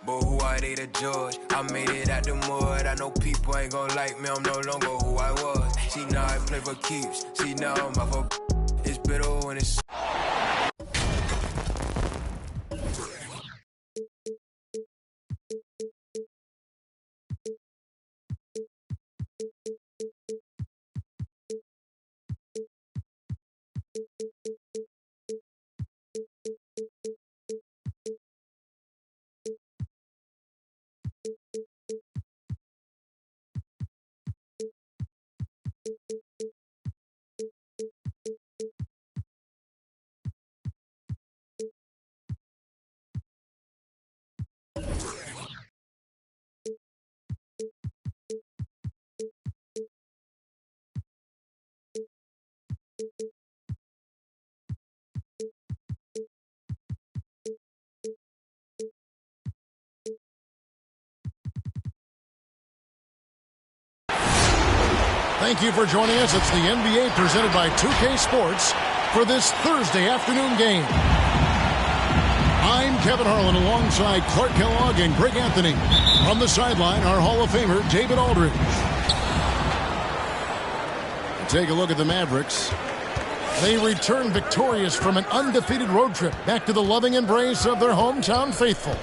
But who are they to judge? I made it out the mud. I know people ain't gon' like me. I'm no longer who I was. See, now I play for keeps. See, now I'm out for. It's bitter when it's. Thank you for joining us. It's the NBA presented by 2K Sports for this Thursday afternoon game. I'm Kevin Harlan alongside Clark Kellogg and Greg Anthony. On the sideline, our Hall of Famer, David Aldridge. Take a look at the Mavericks. They return victorious from an undefeated road trip back to the loving embrace of their hometown faithful.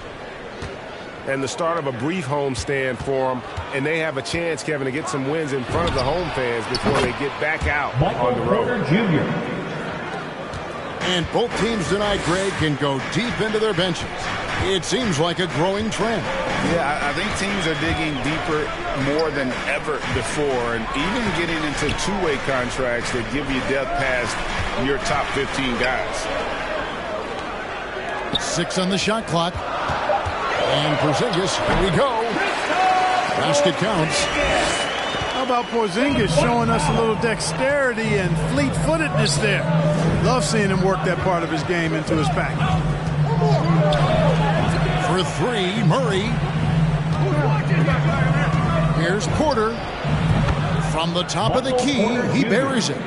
And the start of a brief homestand for them, and they have a chance, Kevin, to get some wins in front of the home fans before they get back out on the road. Jr. And both teams tonight, Greg, can go deep into their benches. It seems like a growing trend. Yeah, I think teams are digging deeper more than ever before, and even getting into two-way contracts that give you depth past your top 15 guys. 6 on the shot clock. And Porzingis, here we go. Basket counts. How about Porzingis showing us a little dexterity and fleet-footedness there? Love seeing him work that part of his game into his package. For 3, Murray. Here's Porter. From the top of the key, he buries it.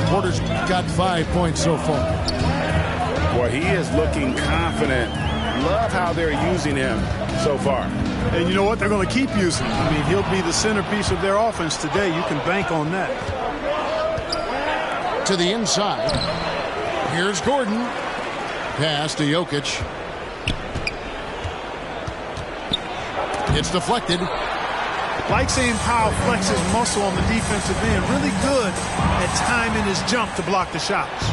Porter's got 5 points so far. Boy, he is looking confident. Love how they're using him so far. And you know what? They're going to keep using him. I mean, he'll be the centerpiece of their offense today. You can bank on that. To the inside. Here's Gordon. Pass to Jokic. It's deflected. Like seeing Powell flex his muscle on the defensive end. Really good at timing his jump to block the shots.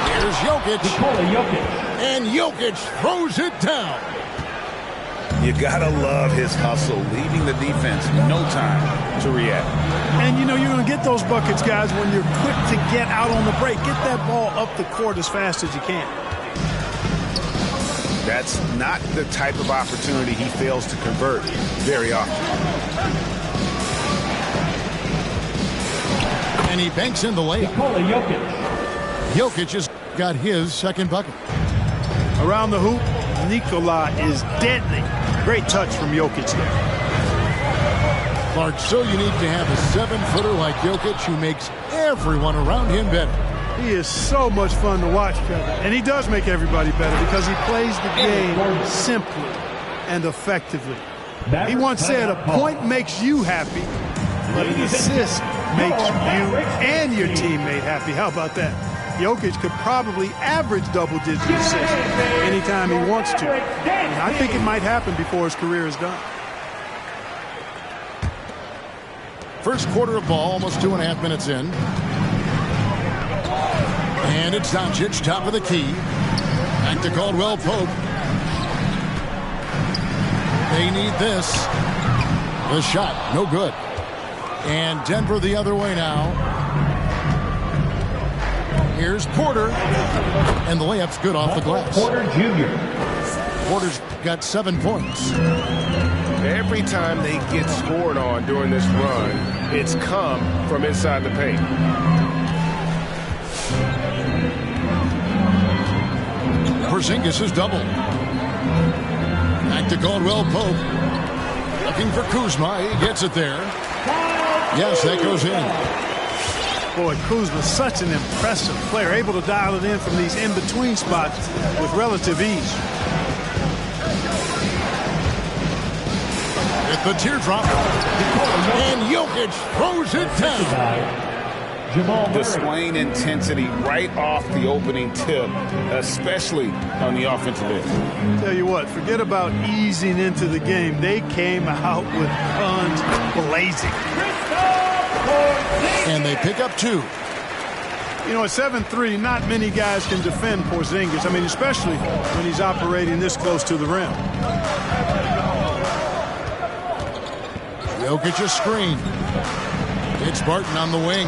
Here's Jokic. And Jokic throws it down. You gotta love his hustle, leaving the defense no time to react. And you know you're going to get those buckets, guys, when you're quick to get out on the break. Get that ball up the court as fast as you can. That's not the type of opportunity he fails to convert very often. And he banks in the layup. Jokic has got his second bucket. Around the hoop, Nikola is deadly. Great touch from Jokic there. Clark, so you need to have a 7-footer like Jokic who makes everyone around him better. He is so much fun to watch, Kevin. And he does make everybody better because he plays the game simply and effectively. He once said, a point makes you happy, but an assist makes you and your teammate happy. How about that? Jokic could probably average double-digit assists anytime he wants to. And I think it might happen before his career is done. First quarter of ball, almost 2.5 minutes in. And it's Doncic, top of the key. Back to Caldwell Pope. They need this. The shot, no good. And Denver the other way now. Here's Porter. And the layup's good off the glass. Porter Jr. Porter's got 7 points. Every time they get scored on during this run, it's come from inside the paint. Porzingis is doubled. Back to Caldwell Pope. Looking for Kuzma. He gets it there. Yes, that goes in. Boy, Kuzma, such an impressive player, able to dial it in from these in-between spots with relative ease. With the teardrop. And Jokic throws it down. Displaying intensity right off the opening tip, especially on the offensive end. Tell you what, forget about easing into the game. They came out with guns blazing. And they pick up 2. You know, at 7'3", not many guys can defend Porzingis. I mean, especially when he's operating this close to the rim. Jokic's screen. It's Barton on the wing.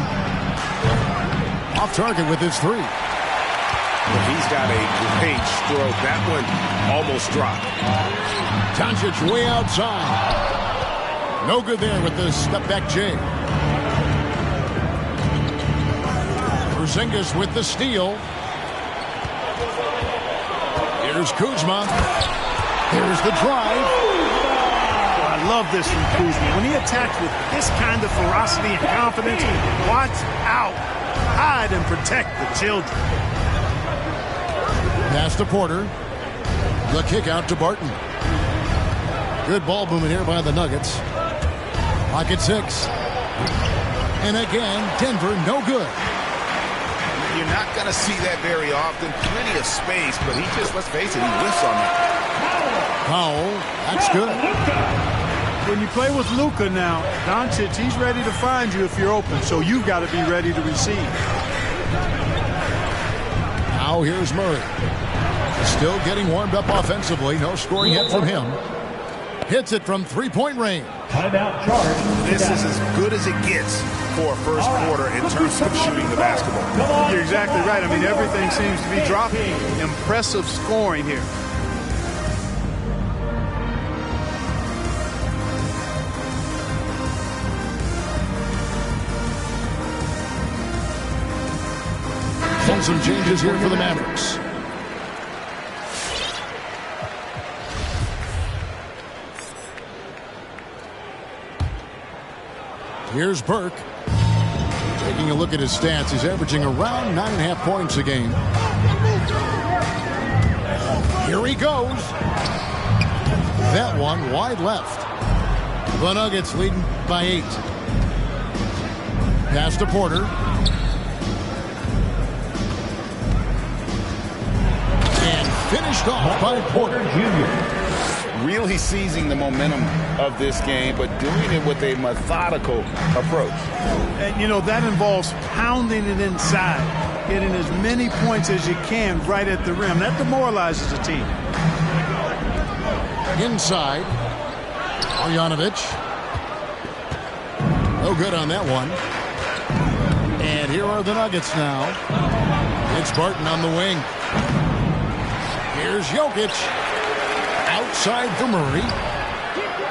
Off target with his 3. Well, he's got a great stroke. That one almost dropped. Doncic way outside. No good there with the step-back J. Porzingis with the steal. Here's Kuzma. Here's the drive. I love this from Kuzma. When he attacks with this kind of ferocity and confidence, watch out. Hide and protect the children. Pass to Porter. The kick out to Barton. Good ball movement here by the Nuggets. Pocket 6. And again, Denver no good. You're not going to see that very often. Plenty of space, but he just, let's face it, he whiffs on that. Powell, that's good. When you play with Luka now, Doncic, he's ready to find you if you're open, so you've got to be ready to receive. Now here's Murray. Still getting warmed up offensively. No scoring yet from him. Hits it from three-point range. Timeout charge. This is as good as it gets for a first quarter in terms of shooting the basketball. You're exactly right. I mean, everything seems to be dropping. Impressive scoring here. Some changes here for the Mavericks. Here's Burke. Taking a look at his stats, he's averaging around 9.5 points a game. Here he goes. That one wide left. The Nuggets leading by 8. Pass to Porter. Finished off by Porter Jr. Really seizing the momentum of this game, but doing it with a methodical approach. And, you know, that involves pounding it inside, getting as many points as you can right at the rim. That demoralizes a team. Inside. Marjanovic. No good on that one. And here are the Nuggets now. It's Barton on the wing. Here's Jokic. Outside for Murray.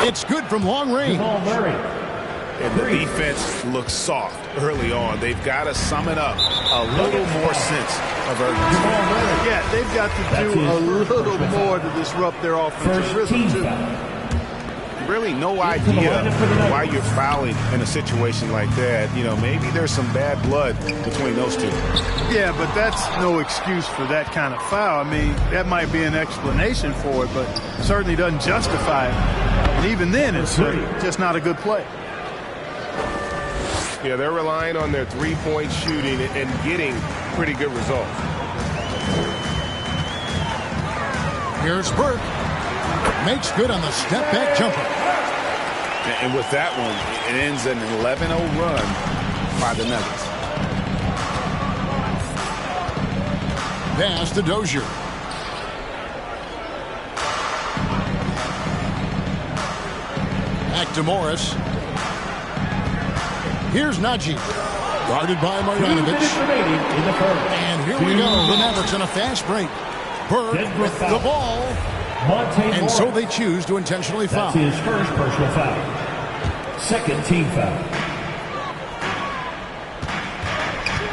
It's good from long range. And the defense looks soft early on. They've got to sum it up. A little more sense of urgency. Yeah, they've got to do a little more to disrupt their offensive rhythm, too. Really no idea why you're fouling in a situation like that. You know, maybe there's some bad blood between those two. Yeah, but that's no excuse for that kind of foul. I mean, that might be an explanation for it, but certainly doesn't justify it. And even then, it's just not a good play. Yeah, they're relying on their three-point shooting and getting pretty good results. Here's Burke. Makes good on the step-back jumper. And with that one, it ends an 11-0 run by the Nuggets. Pass to Dozier. Back to Morris. Here's Najee. Guarded by Marjanovic. And here we go. The Mavericks on a fast break. Burke with the ball. And so they choose to intentionally foul. That's his first personal foul. Second team foul.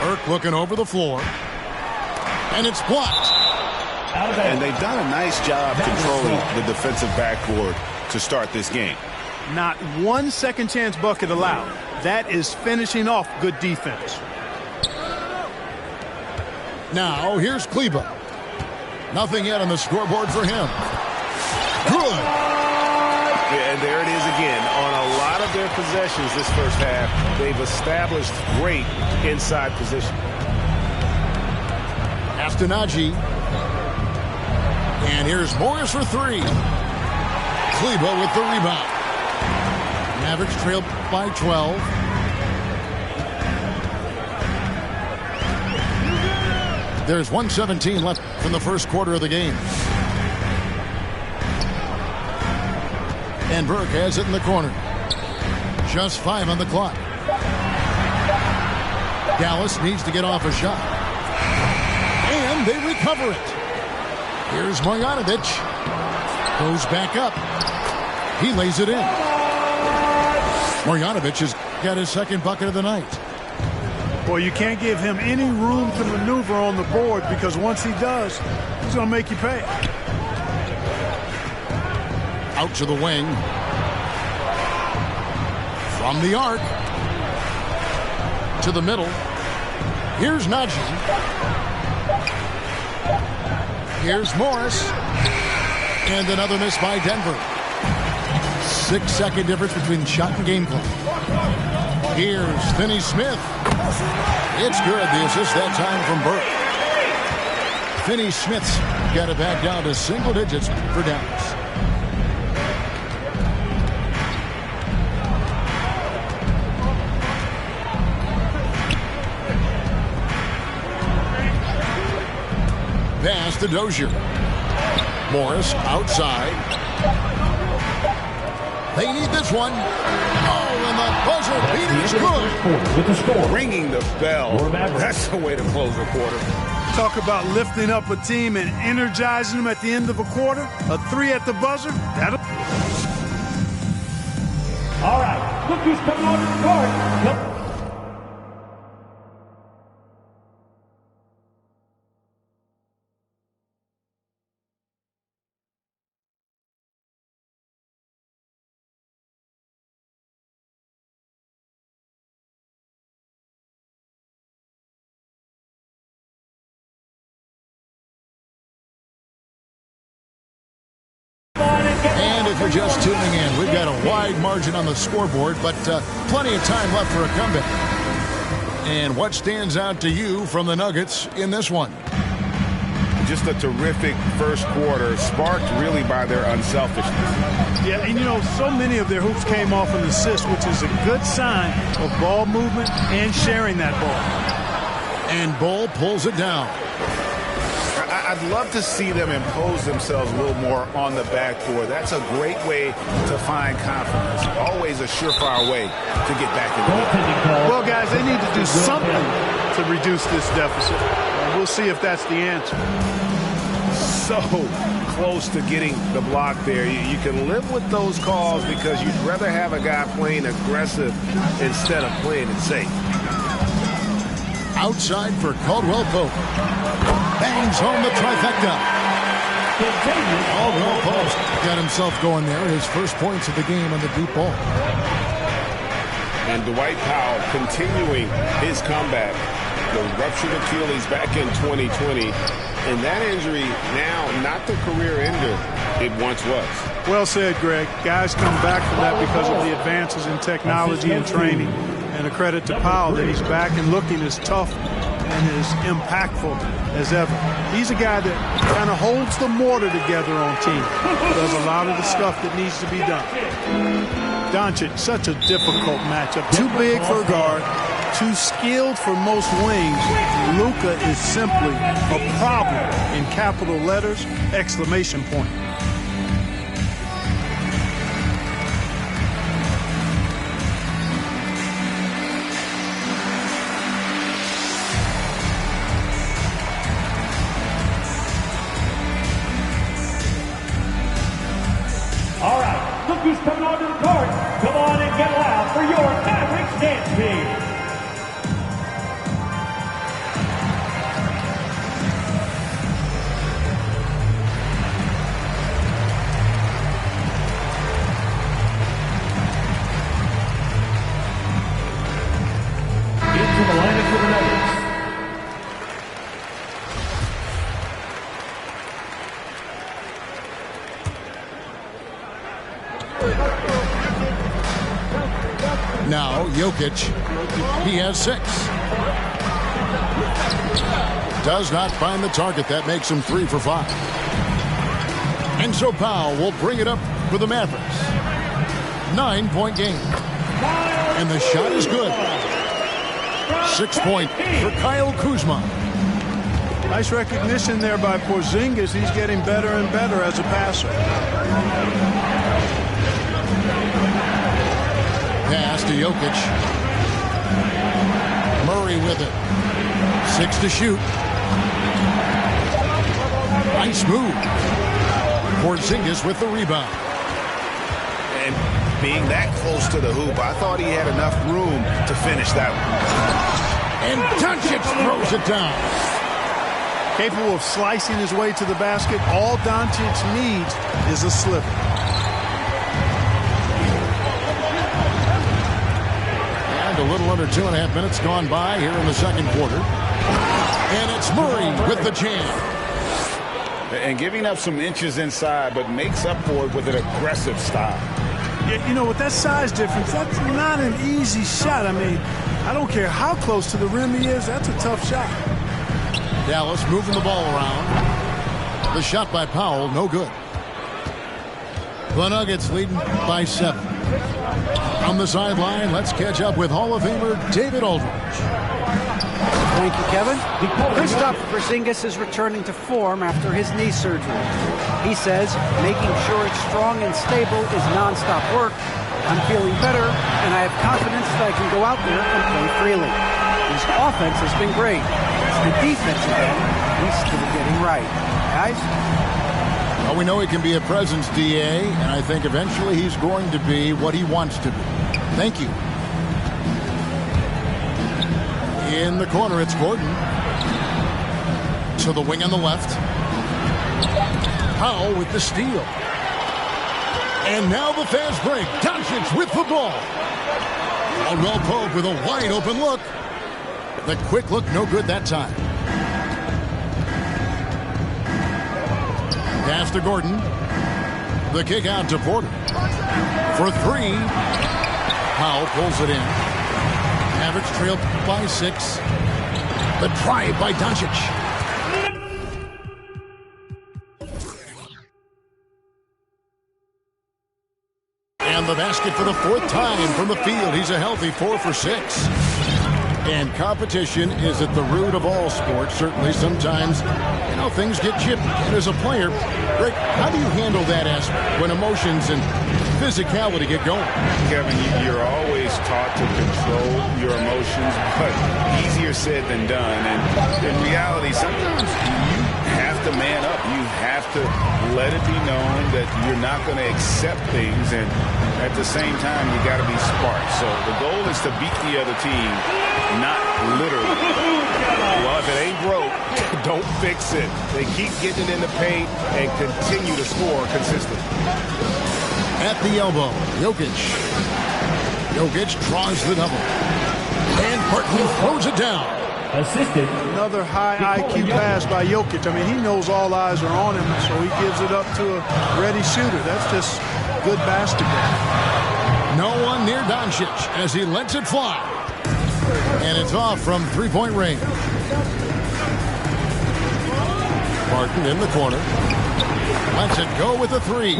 Burke looking over the floor. And it's blocked. And they've done a nice job controlling the defensive backboard to start this game. Not one second chance bucket allowed. That is finishing off good defense. Now here's Kleber. Nothing yet on the scoreboard for him. Good. Yeah, and there it is again. On a lot of their possessions this first half, they've established great inside position. Pass to Najee. And here's Morris for 3. Kleber with the rebound. Mavericks trailed by 12. There's 1:17 left from the first quarter of the game. And Burke has it in the corner. Just 5 on the clock. Dallas needs to get off a shot. And they recover it. Here's Marjanovic. Goes back up. He lays it in. Marjanovic has got his second bucket of the night. Well, you can't give him any room to maneuver on the board because once he does, he's going to make you pay. Out to the wing. From the arc. To the middle. Here's Najee. Here's Morris. And another miss by Denver. 6-second difference between shot and game clock. Here's Finney-Smith. It's good. The assist that time from Burke. Finney-Smith's got it back down to single digits for Dallas. Pass to Dozier. Morris outside. They need this one. Oh, and the buzzer beater's good. With the score. Ringing the bell. That's the way to close the quarter. Talk about lifting up a team and energizing them at the end of a quarter. A 3 at the buzzer. That'll... All right, look who's coming on the court. And if you're just tuning in, we've got a wide margin on the scoreboard, but plenty of time left for a comeback. And what stands out to you from the Nuggets in this one? Just a terrific first quarter, sparked really by their unselfishness. Yeah, and you know, so many of their hoops came off an assist, which is a good sign of ball movement and sharing that ball. And Bull pulls it down. I'd love to see them impose themselves a little more on the backboard. That's a great way to find confidence. Always a surefire way to get back in the game. Well, guys, they need to do something to reduce this deficit. And we'll see if that's the answer. So close to getting the block there. You can live with those calls because you'd rather have a guy playing aggressive instead of playing it safe. Outside for Caldwell Pope. Bangs home the trifecta. Caldwell Pope got himself going there. His first points of the game on the deep ball. And Dwight Powell continuing his comeback. The ruptured Achilles back in 2020. And that injury now not the career ender it once was. Well said, Greg. Guys come back from that because of the advances in technology and training. And a credit to Powell that he's back and looking as tough and as impactful as ever. He's a guy that kind of holds the mortar together on team. Does a lot of the stuff that needs to be done. Doncic, such a difficult matchup. Too big for a guard, too skilled for most wings. Luka is simply a problem in capital letters, exclamation point. All right, look who's coming onto the court. Come on and get loud for your Mavericks dance team. Into the lineup for the Nuggets. Now, Jokic, he has 6. Does not find the target. That makes him 3 for 5. And so Powell will bring it up for the Mavericks. 9-point game. And the shot is good. 6-point for Kyle Kuzma. Nice recognition there by Porzingis. He's getting better and better as a passer. Pass to Jokic. Murray with it. 6 to shoot. Nice move. Porzingis with the rebound. And being that close to the hoop, I thought he had enough room to finish that one. And Doncic throws it down. Capable of slicing his way to the basket. All Doncic needs is a slipper. A little under 2.5 minutes gone by here in the second quarter. And it's Murray with the jam. And giving up some inches inside, but makes up for it with an aggressive style. You know, with that size difference, that's not an easy shot. I mean, I don't care how close to the rim he is. That's a tough shot. Dallas moving the ball around. The shot by Powell, no good. The Nuggets leading by 7. From the sideline, let's catch up with Hall of Famer David Aldridge. Thank you, Kevin. Kristaps Porzingis is returning to form after his knee surgery. He says making sure it's strong and stable is nonstop work. I'm feeling better, and I have confidence that I can go out there and play freely. His offense has been great. It's the defense again he's still getting right. Guys? Well, we know he can be a presence, DA, and I think eventually he's going to be what he wants to be. Thank you. In the corner, it's Gordon. To the wing on the left. Powell with the steal. And now the fast break. Doncic with the ball. Caldwell Pope with a wide open look. The quick look, no good that time. Pass to Gordon. The kick out to Porter. For three. Powell pulls it in. Mavericks trailed by 6. The drive by Doncic. And the basket for the 4th time from the field. He's a healthy 4 for 6. And competition is at the root of all sports. Certainly sometimes, things get chippy. And as a player, Greg, how do you handle that aspect when emotions and physicality get going? Kevin, you're always taught to control your emotions, but easier said than done. And in reality, sometimes you have to man up. You have to let it be known that you're not going to accept things, and at the same time, you got to be smart. So the goal is to beat the other team, not literally. Well, if it ain't broke, don't fix it. They keep getting it in the paint and continue to score consistently. At the elbow, Jokic. Jokic draws the double. And Barton throws it down. Assisted. Another high IQ pass by Jokic. I mean, he knows all eyes are on him, so he gives it up to a ready shooter. That's just good basketball. No one near Doncic as he lets it fly. And it's off from three-point range. Barton in the corner. Lets it go with a 3.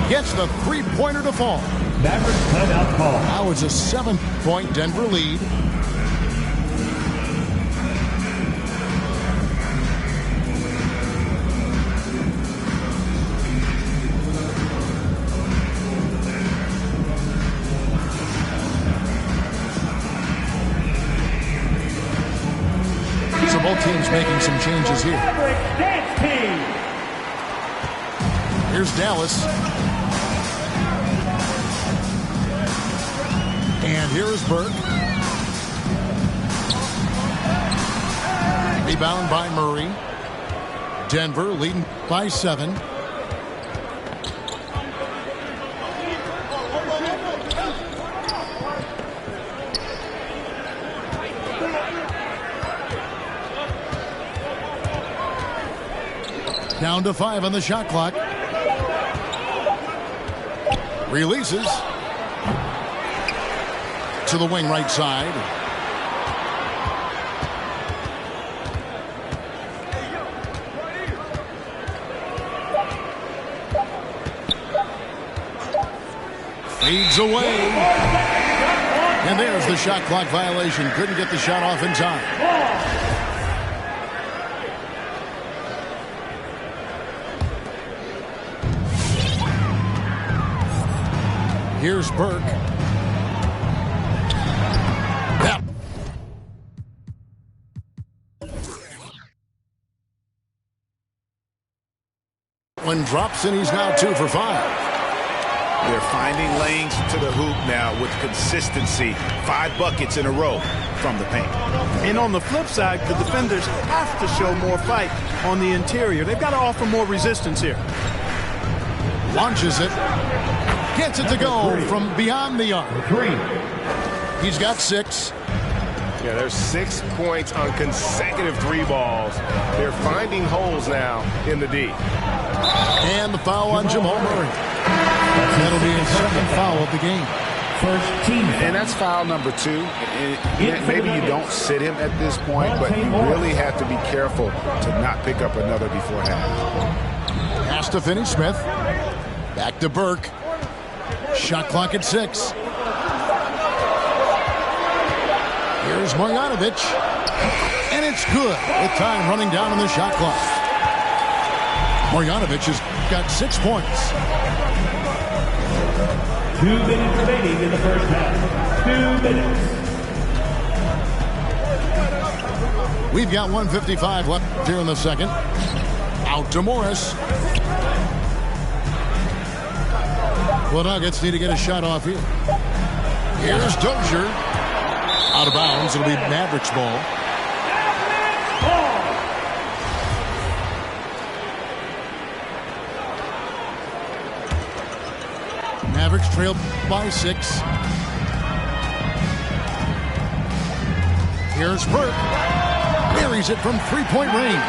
Gets the three-pointer to fall. Mavericks timeout call. Now it's a 7-point Denver lead. So both teams making some changes here. Mavericks dance team. Here's Dallas. And here is Burke. Rebound by Murray. Denver leading by 7. Down to 5 on the shot clock. Releases. To the wing right side. Fades away. And there's the shot clock violation. Couldn't get the shot off in time. Here's Burke. Yep. When drops in, he's now 2 for 5. They're finding lanes to the hoop now with consistency. 5 buckets in a row from the paint. And on the flip side, the defenders have to show more fight on the interior. They've got to offer more resistance here. Launches it. Gets it to go from beyond the arc. 3. He's got 6. Yeah, there's 6 points on consecutive 3 balls. They're finding holes now in the D. And the foul on Jamal Murray. That'll be his 2nd foul of the game. First team. And that's foul number 2. And maybe you don't sit him at this point, but you really have to be careful to not pick up another before half. Pass to Finney-Smith. Back to Burke. Shot clock at 6. Here's Marjanovic. And it's good with time running down on the shot clock. Marjanovic has got 6 points. 2 minutes remaining in the first half. 2 minutes. We've got 1:55 left here in the second. Out to Morris. The Nuggets need to get a shot off here. Here's Dozier. Out of bounds. It'll be Mavericks ball. Mavericks trail by 6. Here's Burke. Buries it from three-point range.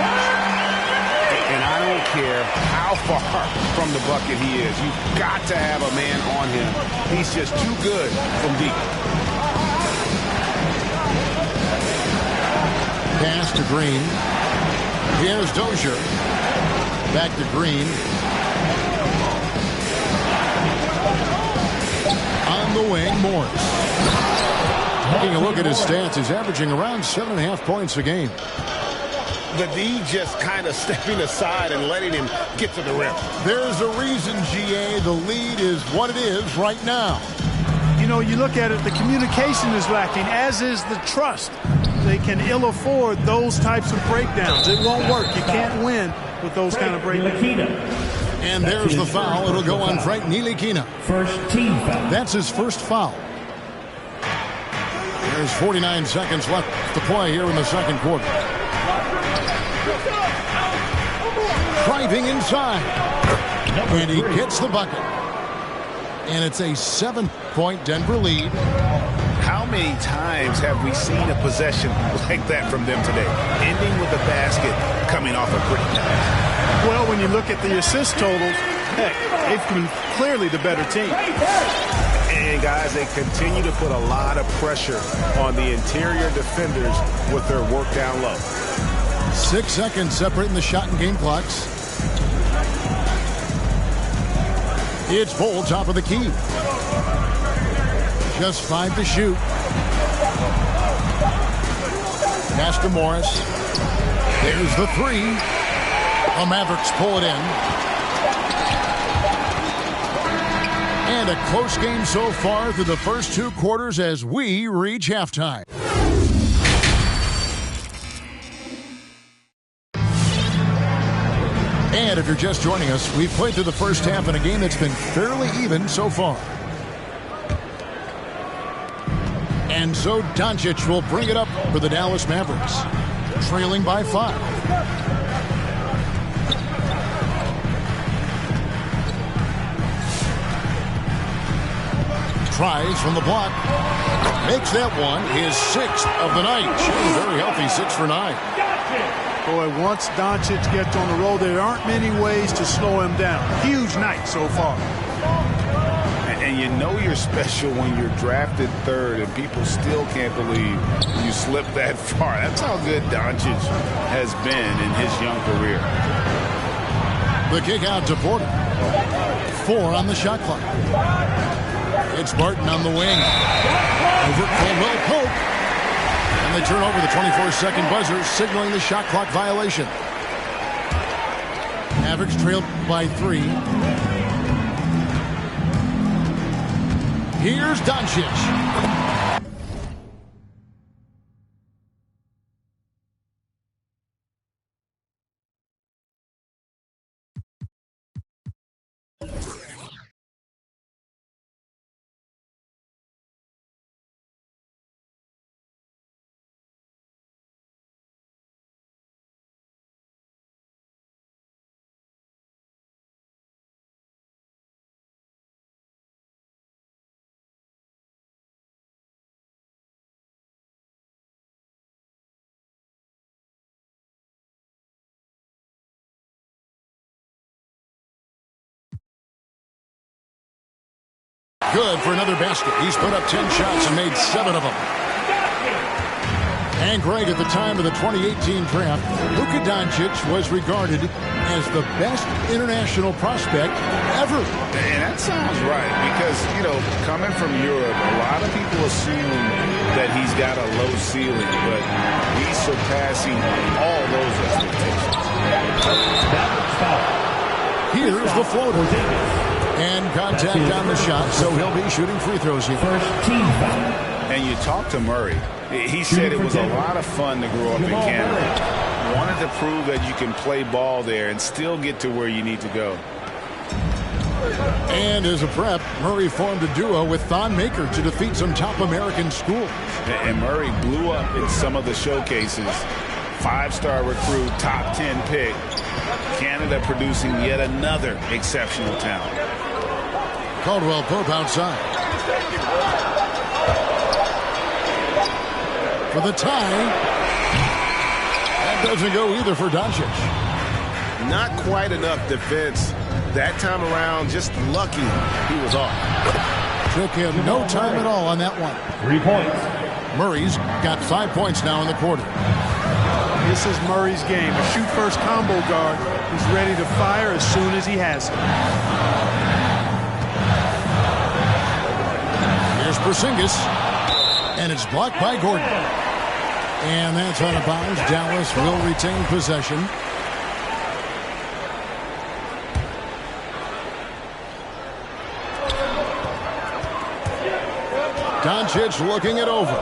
And I don't care how far from the bucket he is. You've got to have a man on him. He's just too good from deep. Pass to Green. Here's Dozier. Back to Green. On the wing, Morris. Taking a look at his stats, he's averaging around 7.5 points a game. The D just kind of stepping aside and letting him get to the rim. There's a reason, GA, the lead is what it is right now. You know, you look at it, the communication is lacking, as is the trust. They can ill afford those types of breakdowns. It won't work. You can't win with those kind of breakdowns. And there's the foul. It'll go on Frank Ntilikina. First team foul. That's his first foul. There's 49 seconds left to play here in the second quarter. Driving inside. And he gets the bucket. And it's a 7-point Denver lead. How many times have we seen a possession like that from them today? Ending with a basket coming off a quick pass. Well, when you look at the assist totals, heck, they've been clearly the better team. And, guys, they continue to put a lot of pressure on the interior defenders with their work down low. 6 seconds separating the shot and game clocks. It's Bol, top of the key. Just 5 to shoot. Pass to Morris. There's the 3. The Mavericks pull it in. And a close game so far through the first 2 quarters as we reach halftime. And if you're just joining us, we've played through the first half in a game that's been fairly even so far. And so Doncic will bring it up for the Dallas Mavericks, trailing by 5. Tries from the block. Makes that one his 6th of the night. Very healthy 6 for 9. Boy, once Doncic gets on the road, there aren't many ways to slow him down. Huge night so far. And you know you're special when you're drafted 3rd and people still can't believe you slipped that far. That's how good Doncic has been in his young career. The kick out to Porter. 4 on the shot clock. It's Barton on the wing. Over Caldwell Pope. And they turn over the 24-second buzzer, signaling the shot clock violation. Mavericks trailed by 3. Here's Doncic. Good for another basket. He's put up 10 shots and made 7 of them. And Greg, at the time of the 2018 draft, Luka Doncic was regarded as the best international prospect ever. And that sounds right because, you know, coming from Europe, a lot of people assume that he's got a low ceiling, but he's surpassing all those expectations. Here's the floater. And contact on the shot, so he'll be shooting free throws here. First team foul. And you talk to Murray. He said it was a lot of fun to grow up in Canada. Wanted to prove that you can play ball there and still get to where you need to go. And as a prep, Murray formed a duo with Thon Maker to defeat some top American schools. And Murray blew up in some of the showcases. 5-star recruit, top 10 pick. Canada producing yet another exceptional talent. Caldwell Pope outside. For the tie. That doesn't go either for Doncic. Not quite enough defense that time around. Just lucky he was off. Took him no time at all on that one. 3 points. Murray's got 5 points now in the quarter. This is Murray's game. A shoot-first combo guard. He's ready to fire as soon as he has it. Here's Porzingis. And it's blocked by Gordon. And that's out of bounds. Dallas will retain possession. Doncic looking it over.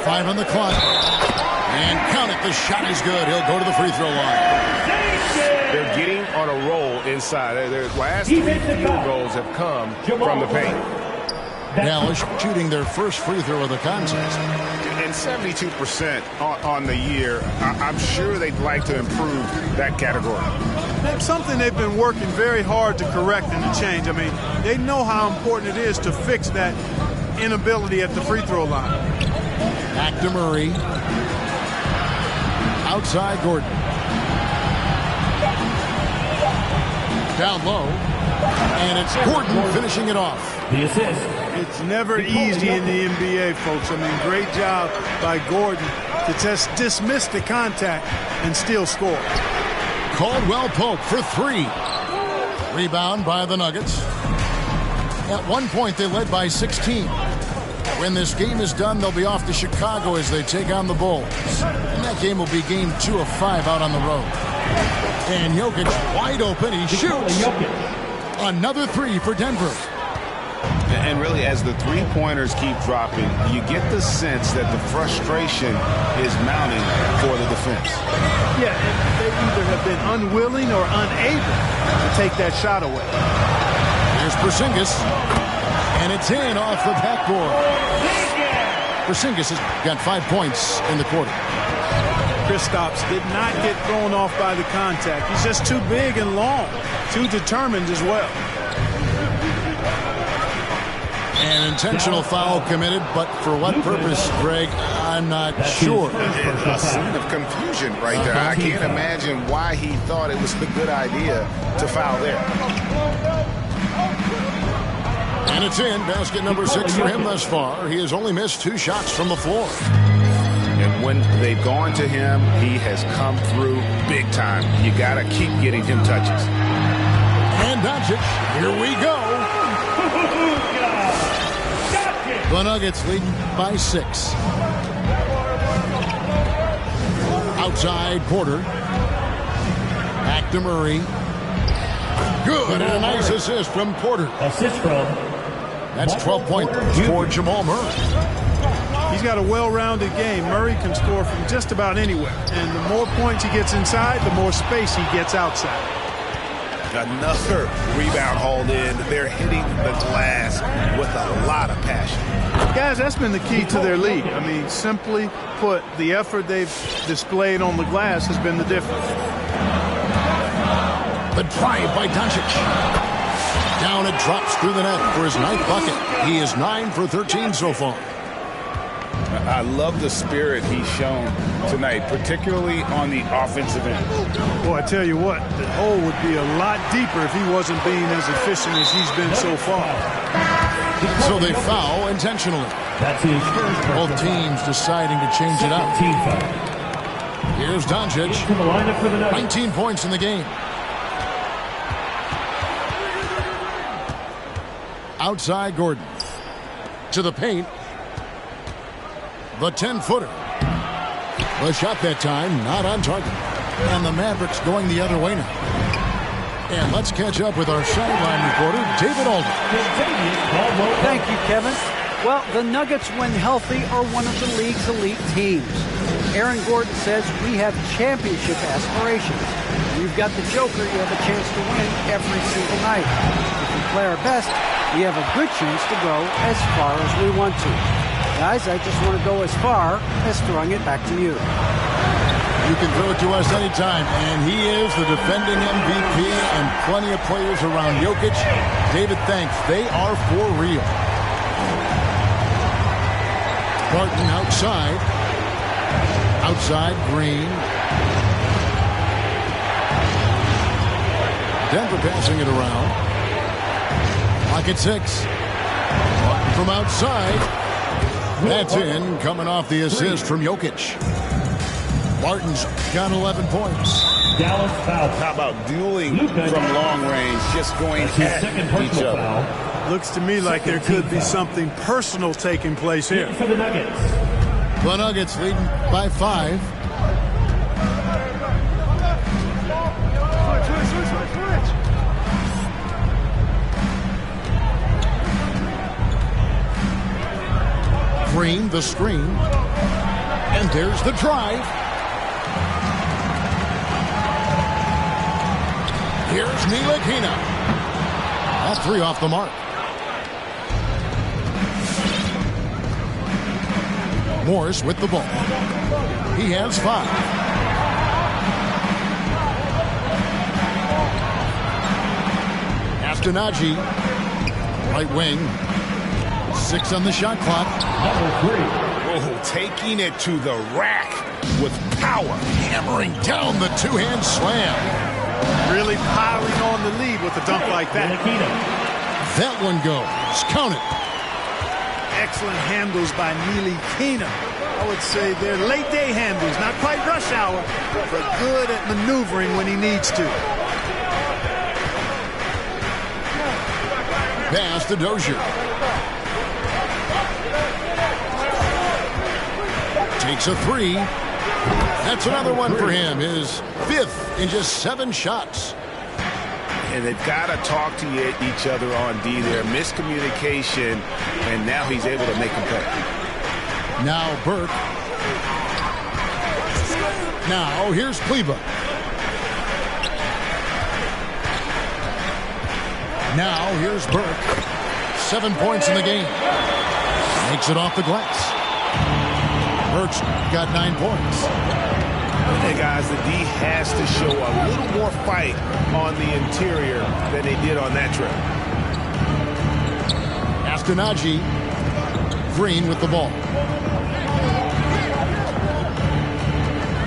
5 on the clock. And count it. The shot is good. He'll go to the free throw line. They're getting on a roll inside. Their last 3 field goals have come from the paint. Dallas shooting their first free throw of the contest. And 72% on the year. I'm sure they'd like to improve that category. That's something they've been working very hard to correct and to change. I mean, they know how important it is to fix that inability at the free throw line. Back to Murray. Outside Gordon. Down low. And it's Gordon finishing it off. The assist. It's never easy in the NBA, folks. I mean, great job by Gordon to just dismiss the contact and still score. Caldwell Pope for 3. Rebound by the Nuggets. At one point, they led by 16. When this game is done, they'll be off to Chicago as they take on the Bulls. And that game will be game 2 of 5 out on the road. And Jokic wide open. He shoots. Another 3 for Denver. And really, as the three-pointers keep dropping, you get the sense that the frustration is mounting for the defense. Yeah, they either have been unwilling or unable to take that shot away. Here's Porzingis. And it's in off the backboard. Porzingis has got 5 points in the quarter. Kristaps did not get thrown off by the contact. He's just too big and long, too determined as well. An intentional foul committed, but for what purpose, Greg, I'm not sure. A scene of confusion right there. I can't imagine why he thought it was a good idea to foul there. And it's in. Basket number 6 for him thus far. He has only missed 2 shots from the floor. And when they've gone to him, he has come through big time. You got to keep getting him touches. And Doncic, here we go. The Nuggets lead by 6. Outside Porter. Back to Murray. Good, and a nice assist from Porter. Assist from. That's 12 points for Jamal Murray. He's got a well-rounded game. Murray can score from just about anywhere. And the more points he gets inside, the more space he gets outside. Another rebound hauled in. They're hitting the glass with a lot of passion. Guys, that's been the key to their lead. I mean, simply put, the effort they've displayed on the glass has been the difference. The drive by Doncic. Down it drops through the net for his 9th bucket. He is 9 for 13 so far. I love the spirit he's shown tonight, particularly on the offensive end. Boy, I tell you what, the hole would be a lot deeper if he wasn't being as efficient as he's been so far. So they foul intentionally. That's his first. Both teams deciding to change it up. Team foul. Here's Doncic. To the lineup for the Nuggets. 19 points in the game. Outside Gordon. To the paint. The 10-footer. The shot that time, not on target. And the Mavericks going the other way now. And let's catch up with our sideline reporter, David Alden. Thank you, Kevin. Well, the Nuggets, when healthy, are one of the league's elite teams. Aaron Gordon says we have championship aspirations. We've got the Joker, you have a chance to win every single night. If we play our best, we have a good chance to go as far as we want to. Guys, I just want to go as far as throwing it back to you. You can throw it to us anytime, and he is the defending MVP and plenty of players around Jokic. David, thanks. They are for real. Barton outside. Outside, Green. Denver passing it around. Clock at 6. Barton from outside. That's in, coming off the assist from Jokic. Barton's got 11 points. Dallas foul. How about dueling from long range, just going at each other? Foul. Looks to me like there could be something personal taking place here. For the Nuggets. The Nuggets leading by 5. Green, the screen. And there's the drive. Here's Ntilikina. That 3 off the mark. Morris with the ball. He has 5. Astenaji, right wing. 6 on the shot clock. Number 3. Oh, taking it to the rack with power. Hammering down the two-hand slam. Really piling on the lead with a dunk like that. That one goes. Count it. Excellent handles by Ntilikina. I would say they're late-day handles. Not quite rush hour, but good at maneuvering when he needs to. Pass to Dozier. Takes a 3. That's another one for him. His 5th in just 7 shots. And they've got to talk to each other on D there. Miscommunication, and now he's able to make them pay. Now Burke. Now here's Kleber. Now here's Burke. 7 points in the game. Makes it off the glass. Burke's got 9 points. Hey guys, the D has to show a little more fight on the interior than they did on that trip. Astenaji. Green with the ball.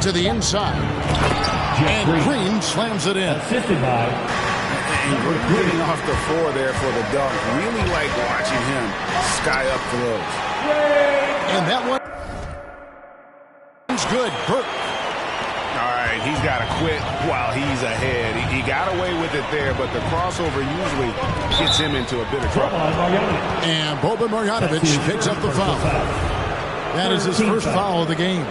To the inside. And Green slams it in. Assisted by. And getting off the floor there for the dunk. Really like watching him sky up for those. And that one's good. Burke. All right, he's got to quit while he's ahead. He got away with it there, but the crossover usually gets him into a bit of trouble. And Boban Marjanovic picks up the foul. That is his first foul of the game.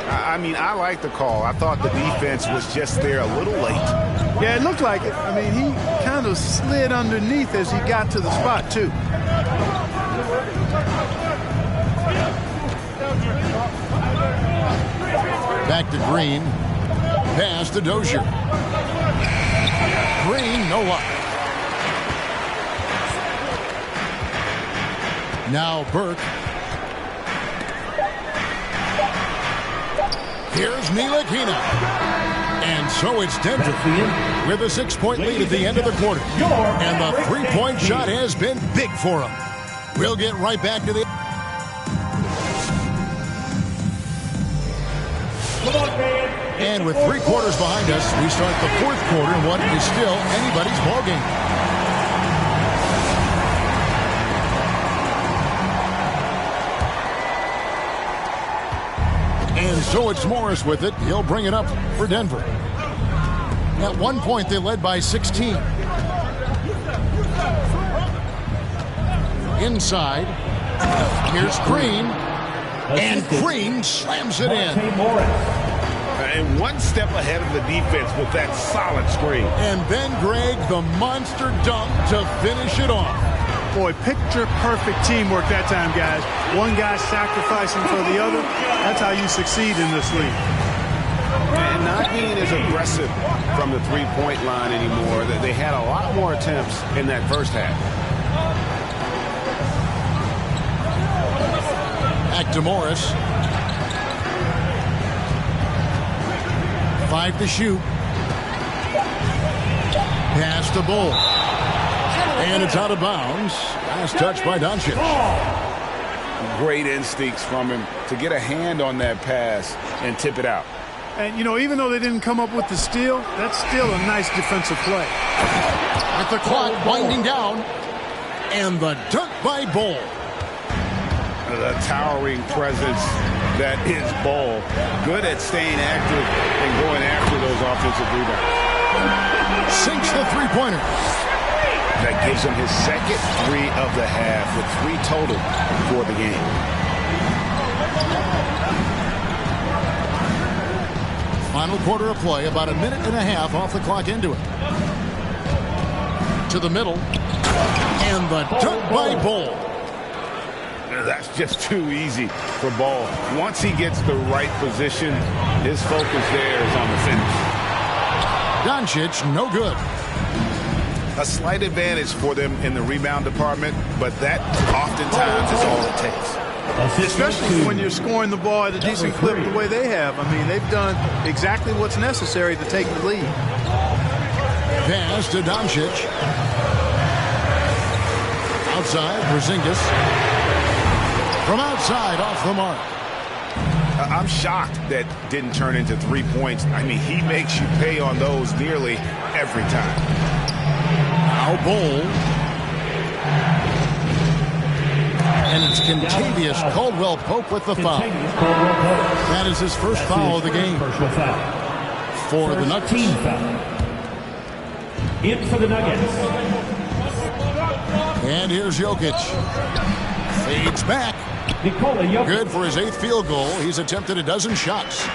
I mean, I like the call. I thought the defense was just there a little late. Yeah, it looked like it. I mean, he kind of slid underneath as he got to the spot, too. Back to Green. Pass to Dozier. Green, no luck. Now Burke. Here's Ntilikina. And so it's Denver with a 6-point lead at the end of the quarter. And the 3-point shot has been big for him. We'll get right back to the... And with 3 quarters behind us, we start the 4th quarter in what is still anybody's ballgame. And so it's Morris with it. He'll bring it up for Denver. At one point, they led by 16. Inside. Here's Green. And Green slams it in. And one step ahead of the defense with that solid screen. And then, Greg, the monster dunk to finish it off. Boy, picture-perfect teamwork that time, guys. One guy sacrificing for the other. That's how you succeed in this league. And not being as aggressive from the three-point line anymore. They had a lot more attempts in that first half. Back to Morris. 5 to shoot. Pass to Bull. And it's out of bounds. Last touch by Doncic. Great instincts from him to get a hand on that pass and tip it out. And, you know, even though they didn't come up with the steal, that's still a nice defensive play. With the clock winding down. And the dunk by Bull. The towering presence that is Bull. Good at staying active and going after those offensive rebounds. Sinks the three-pointer. That gives him his second 3 of the half with 3 total for the game. Final quarter of play, about a minute and a half off the clock into it. To the middle. And the dunk by Bull. That's just too easy for Ball. Once he gets the right position, his focus there is on the finish. Doncic, no good. A slight advantage for them in the rebound department, but that oftentimes is all it takes. Especially when you're scoring the ball at a decent clip the way they have. I mean, they've done exactly what's necessary to take the lead. Pass to Doncic. Outside, Porzingis. From outside, off the mark. I'm shocked that didn't turn into 3 points. I mean, he makes you pay on those nearly every time. Now Bull. And it's Kentavious Caldwell-Pope with the foul. That is his first foul of the game. For the Nuggets. In for the Nuggets. And here's Jokic. Fades back. Good for his 8th field goal. He's attempted a dozen shots.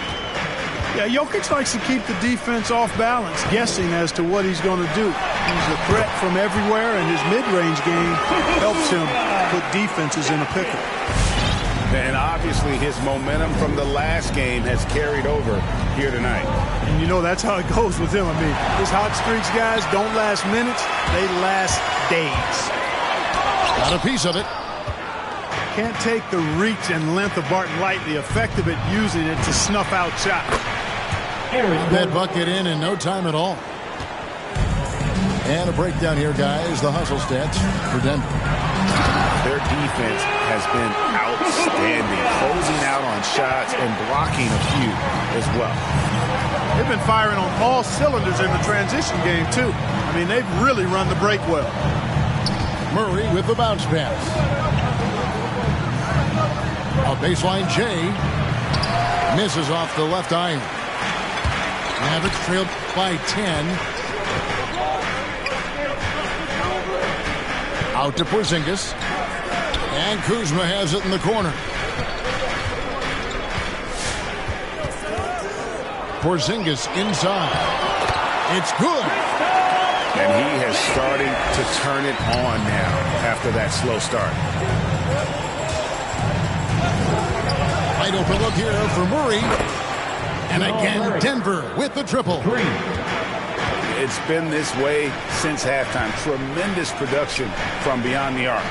Yeah, Jokic likes to keep the defense off balance, guessing as to what he's going to do. He's a threat from everywhere, and his mid-range game helps him put defenses in a pickle. And obviously his momentum from the last game has carried over here tonight. And you know that's how it goes with him. I mean, his hot streaks, guys, don't last minutes. They last days. Got a piece of it. Can't take the reach and length of Barton lightly. Effective at using it to snuff out shots. That bucket in no time at all. And a breakdown here, guys. The hustle stats for Denver. Their defense has been outstanding, closing out on shots and blocking a few as well. They've been firing on all cylinders in the transition game, too. I mean, they've really run the break well. Murray with the bounce pass. A baseline J. Misses off the left iron. Mavericks trailed by 10. Out to Porzingis. And Kuzma has it in the corner. Porzingis inside. It's good. And he has started to turn it on now after that slow start. Wide open look here for Murray. And again, Denver with the triple. It's been this way since halftime. Tremendous production from beyond the arc.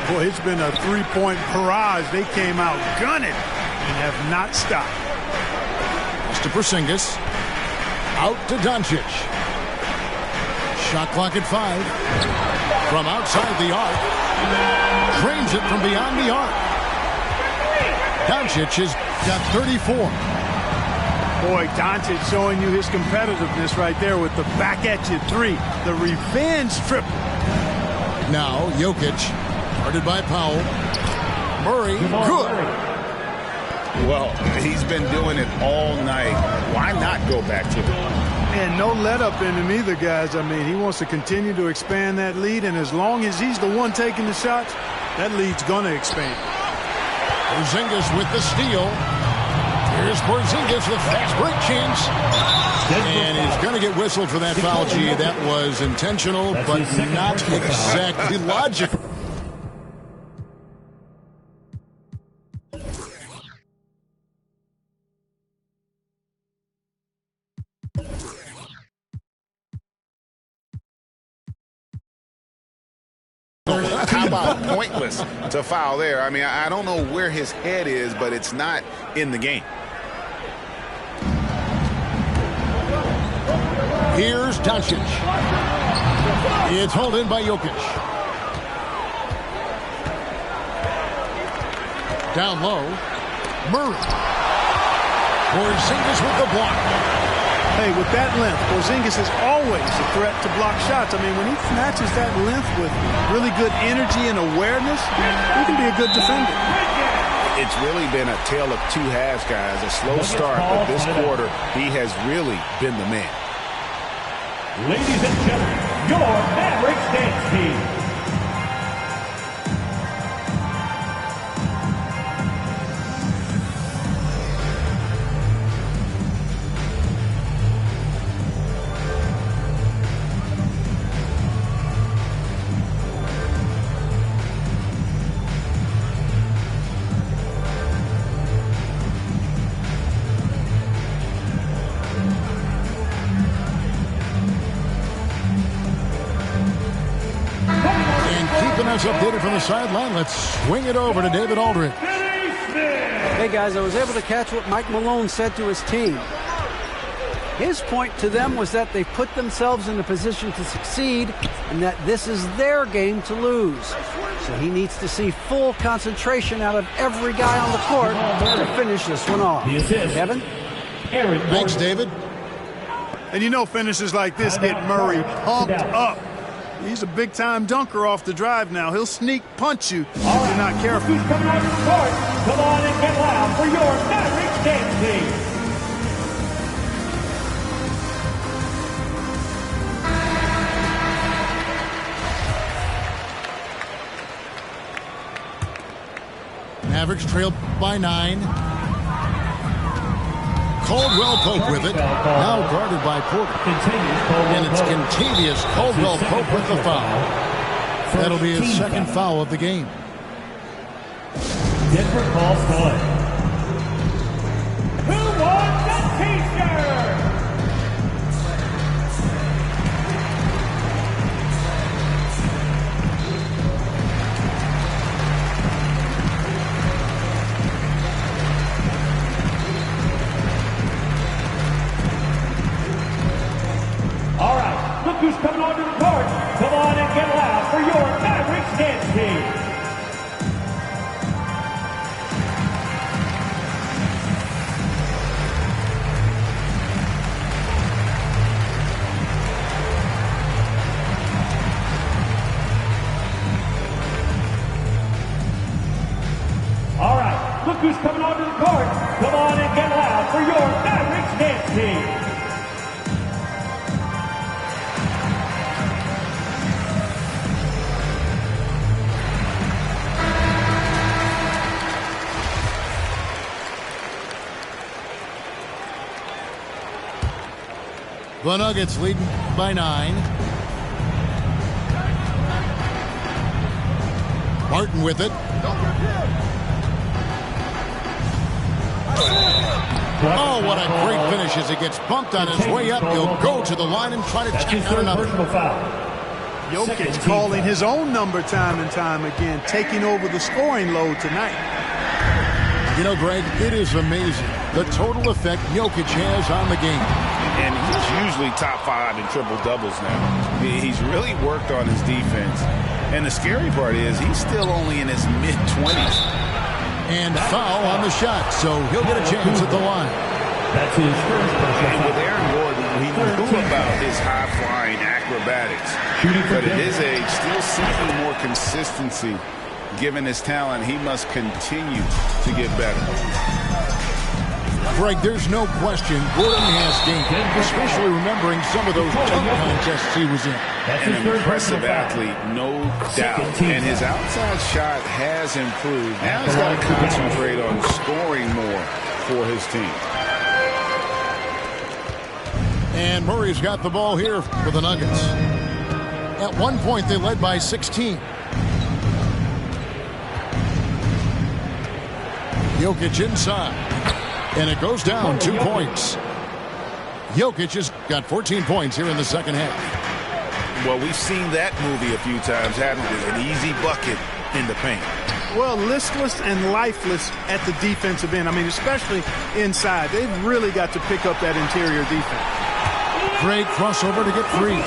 Boy, it's been a three-point barrage. They came out gunning and have not stopped. Pass to Porzingis. Out to Doncic. Shot clock at 5. From outside the arc. Drains it from beyond the arc. Doncic has got 34. Boy, Doncic showing you his competitiveness right there with the back-at-you three. The revenge triple. Now, Jokic, guarded by Powell. Murray, good. Well, he's been doing it all night. Why not go back to it? And no let up in him either, guys. I mean, he wants to continue to expand that lead, and as long as he's the one taking the shots, that lead's going to expand. Porzingis with the steal. Here's Porzingis, the fast break chance. And he's going to get whistled for that foul, G. That was intentional, but not exactly logical. How about pointless to foul there? I mean, I don't know where his head is, but it's not in the game. Here's Doncic. It's hauled in by Jokic. Down low. Murray. Porzingis with the block. Hey, with that length, Porzingis is always a threat to block shots. I mean, when he matches that length with really good energy and awareness, he can be a good defender. It's really been a tale of two halves, guys. A slow start, but this quarter, he has really been the man. Ladies and gentlemen, your Mavericks dance team. Updated from the sideline. Let's swing it over to David Aldridge. Hey, guys, I was able to catch what Mike Malone said to his team. His point to them was that they put themselves in a position to succeed and that this is their game to lose. So he needs to see full concentration out of every guy on the court to finish this one off. Kevin? Thanks, David. And you know finishes like this get Murray pumped up. He's a big-time dunker off the drive now. He'll sneak punch you if you're not careful. Who's coming out to the court? Come on and get loud for your Mavericks dance team. Mavericks trailed by 9. Caldwell Pope with it. Now guarded by Porter. And it's Kentavious Caldwell Pope with the foul. That'll be his second foul of the game. Denver calls time. Who wants the t-shirt? All right, look who's coming onto the court. Come on and get loud for your Mavericks dance team. All right, look who's coming onto the court. Come on and get loud for your Mavericks dance team. The Nuggets leading by 9. Martin with it. Oh, what a great finish as he gets bumped on his way up. He'll go to the line and try to check out another. Jokic calling his own number time and time again, taking over the scoring load tonight. You know, Greg, it is amazing the total effect Jokic has on the game. And he's usually top 5 in triple-doubles now. He's really worked on his defense. And the scary part is he's still only in his mid-20s. And foul on the shot, so he'll get a chance at the line. That's his first personal And with Aaron Gordon, we knew about his high-flying acrobatics. But at his age, still seeking more consistency. Given his talent, he must continue to get better. Greg, there's no question Gordon has game, especially remembering some of those dunk contests he was in. An impressive athlete, no doubt. And his outside shot has improved. Now he's got to concentrate on scoring more for his team. And Murray's got the ball here for the Nuggets. At one point, they led by 16. Jokic inside. And it goes down 2 points. Jokic has got 14 points here in the second half. Well, we've seen that movie a few times, haven't we? An easy bucket in the paint. Well, listless and lifeless at the defensive end. I mean, especially inside. They've really got to pick up that interior defense. Great crossover to get free.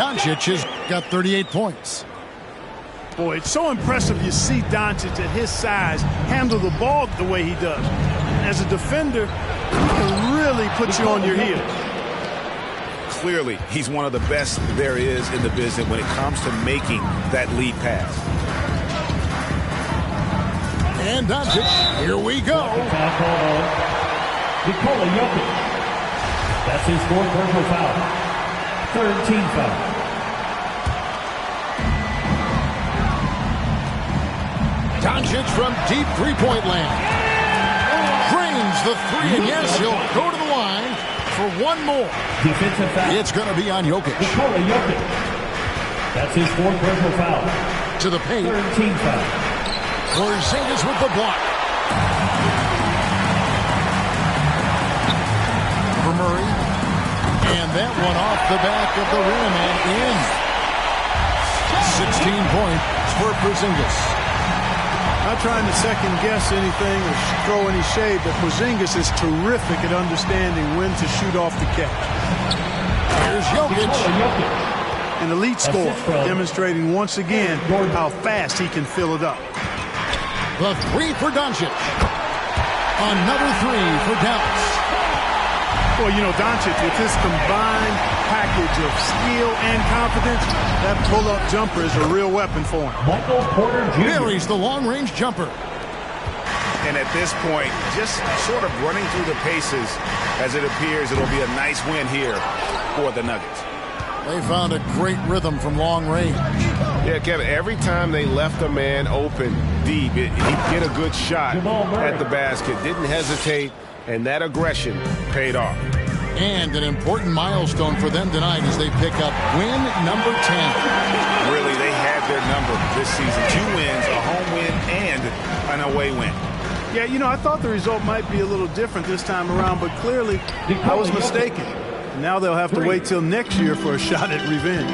Doncic has got 38 points. Boy, it's so impressive you see Doncic at his size handle the ball the way he does. As a defender, he can really put you on your heels. Clearly, he's one of the best there is in the business when it comes to making that lead pass. And Doncic, here we go. Nikola Jokic. That's his fourth personal foul. Third team foul. Doncic from deep three-point land. Drains the three, and yes, he'll go to the line for one more. Defensive foul. It's going to be on Jokic. Nikola Jokic. That's his fourth personal foul. To the paint. Third team foul. Porzingis with the block. For Murray. And that one off the back of the rim and in. 16 points for Porzingis. Not trying to second-guess anything or throw any shade, but Porzingis is terrific at understanding when to shoot off the catch. Here's Jokic. An elite scorer, demonstrating once again how fast he can fill it up. The three for Doncic. Another three for Dallas. Well, you know, Doncic, with his combined package of skill and confidence, that pull-up jumper is a real weapon for him. Michael Porter Jr. Buries the long-range jumper. And at this point, just sort of running through the paces, as it appears it'll be a nice win here for the Nuggets. They found a great rhythm from long range. Yeah, Kevin, every time they left a man open deep, he'd get a good shot at the basket. Didn't hesitate, and that aggression paid off. And an important milestone for them tonight as they pick up win number 10. Really, they had their number this season. 2 wins, a home win, and an away win. Yeah, you know, I thought the result might be a little different this time around, but clearly I was mistaken. Now they'll have to wait till next year for a shot at revenge.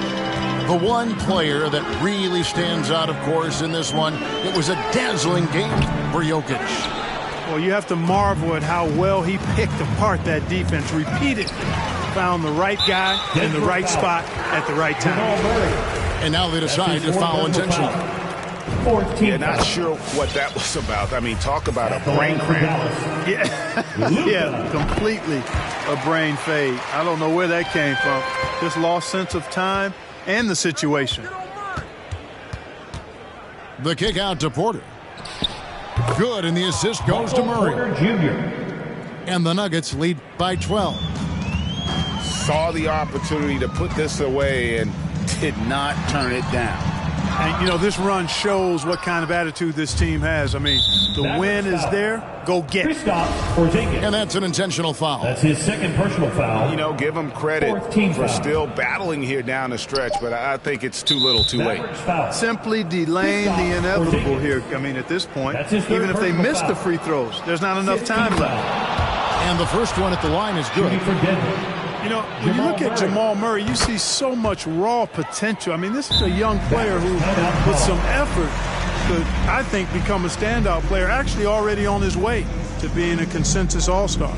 The one player that really stands out, of course, in this one, it was a dazzling game for Jokic. Well, you have to marvel at how well he picked apart that defense repeatedly. Found the right guy in the right spot at the right time. And now they decide to foul intentionally. Yeah, not sure what that was about. I mean, talk about a brain cramp. Yeah, completely a brain fade. I don't know where that came from. Just lost sense of time and the situation. The kick out to Porter. Good, and the assist goes to Murray. And the Nuggets lead by 12. Saw the opportunity to put this away and did not turn it down. And, you know, this run shows what kind of attitude this team has. I mean, the win is there. Go get it. And that's an intentional foul. That's his second personal foul. You know, give them credit for still battling here down the stretch, but I think it's too little too late. Simply delaying the inevitable here. I mean, at this point, even if they miss the free throws, there's not enough time left. And the first one at the line is good. You know, when you look at Jamal Murray, you see so much raw potential. I mean, this is a young player who, with some effort, could, I think, become a standout player, actually already on his way to being a consensus all-star.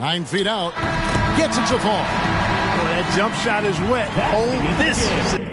9 feet out. Gets it to fall. Boy, that jump shot is wet. Oh, this is...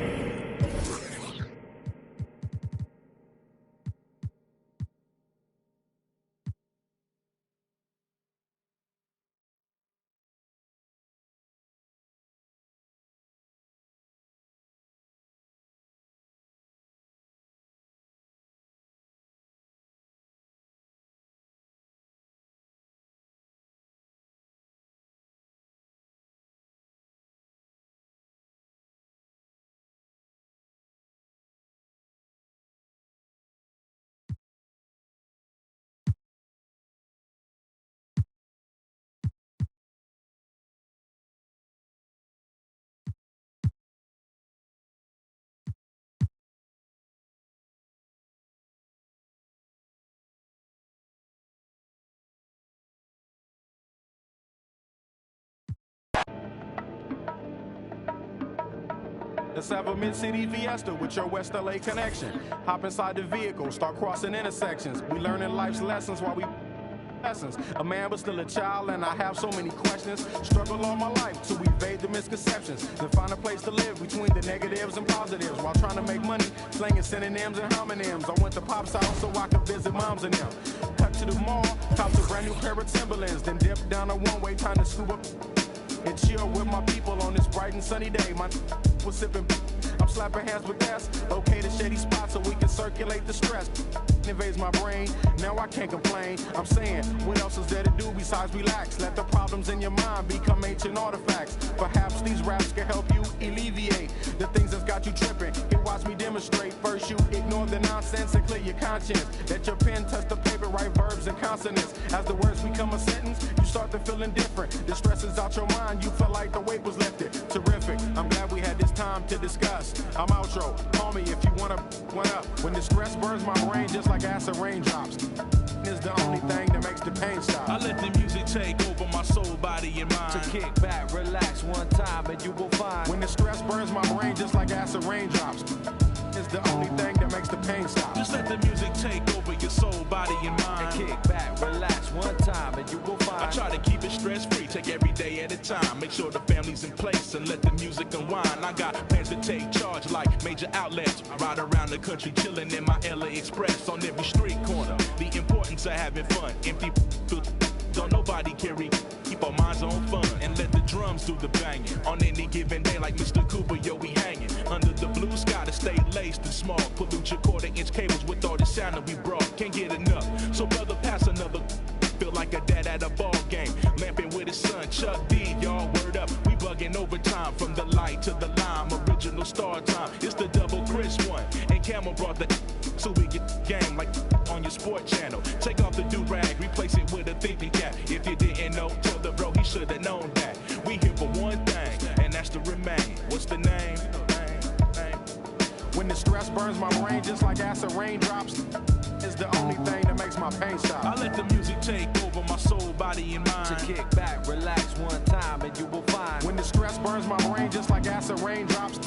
Let's have a Mid-City Fiesta with your West LA connection. Hop inside the vehicle, start crossing intersections. We learning life's lessons while we lessons. A man but still a child and I have so many questions. Struggle all my life to evade the misconceptions. Then find a place to live between the negatives and positives. While trying to make money, slinging synonyms and homonyms. I went to Pop's house so I could visit moms and them. Cut to the mall, copped a brand new pair of Timberlands. Then dipped down a one-way, time to scoop up and chill with my people on this bright and sunny day. My was sipping, I'm slapping hands with gas. Locate a shady spot so we can circulate the stress. Invades my brain, now I can't complain. I'm saying, what else is there to do besides relax? Let the problems in your mind become ancient artifacts. Perhaps these raps can help you alleviate the things that's got you tripping. Here, watch me demonstrate. First you ignore the nonsense and clear your conscience. Let your pen touch the paper, write verbs and consonants. As the words become a sentence, you start to feel indifferent. The stress is out your mind, you feel like the weight was lifted. Terrific, I'm glad we had this time to discuss. I'm outro, call me if you wanna one up. When the stress burns my brain just like acid raindrops, is the only thing that makes the pain stop. I let the music take over my soul, body, and mind. To kick back, relax one time, and you will find. When the stress burns my brain just like acid raindrops, is the only thing that makes the pain stop. Just let the music take over your soul, body, and mind. And kick back, relax one time, and you will find. I try to keep it stress-free, take every day at a time. Make sure the family's in place and let the music unwind. I got plans to take charge like major outlets. Ride around the country chilling in my LA Express on every street corner. The importance of having fun. Empty don't nobody carry. Keep our minds on fun and let the drums do the banging. On any given day like Mr. Cooper, yo, we hanging. Under the blue sky to stay laced and small. Pollute your quarter-inch cables with all the sound that we brought. Can't get enough. So brother, pass another. Feel like a dad at a ball game. Lamping with his son, Chuck D, y'all, word up. We bugging overtime from the light to the lime. Original star time, it's the double Chris one. And Camel brought the so we get game like on your sport channel. Take off the do-rag, replace it with a thinking cap. If you didn't know, tell the bro he should have known that. We here for one thing, and that's to remain. What's the name? When the stress burns my brain just like acid raindrops, is the only thing that makes my pain stop. I let the music take over my soul, body, and mind. To kick back, relax one time, and you will find. When the stress burns my brain just like acid raindrops,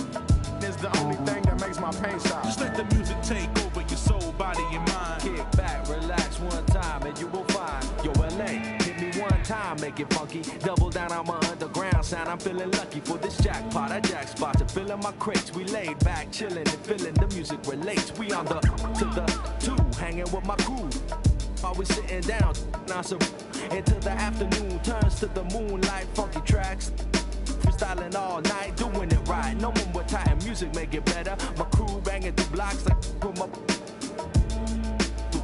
is the only thing that makes my pain stop. Just let the music take over your soul, body, and mind. Kick back, relax one time, and you will find. Yo, LA, hit me one time, make it funky. Double down on my underground sound. I'm feeling lucky for this jackpot. I jack spots and filling my crates. We laid back, chilling and feeling the music relates. We on the to the two, hanging with my crew. Always sitting down, until the afternoon turns to the moonlight. Funky tracks, freestyling all night, doing it right. No one with tight music make it better. My crew banging through blocks like from up.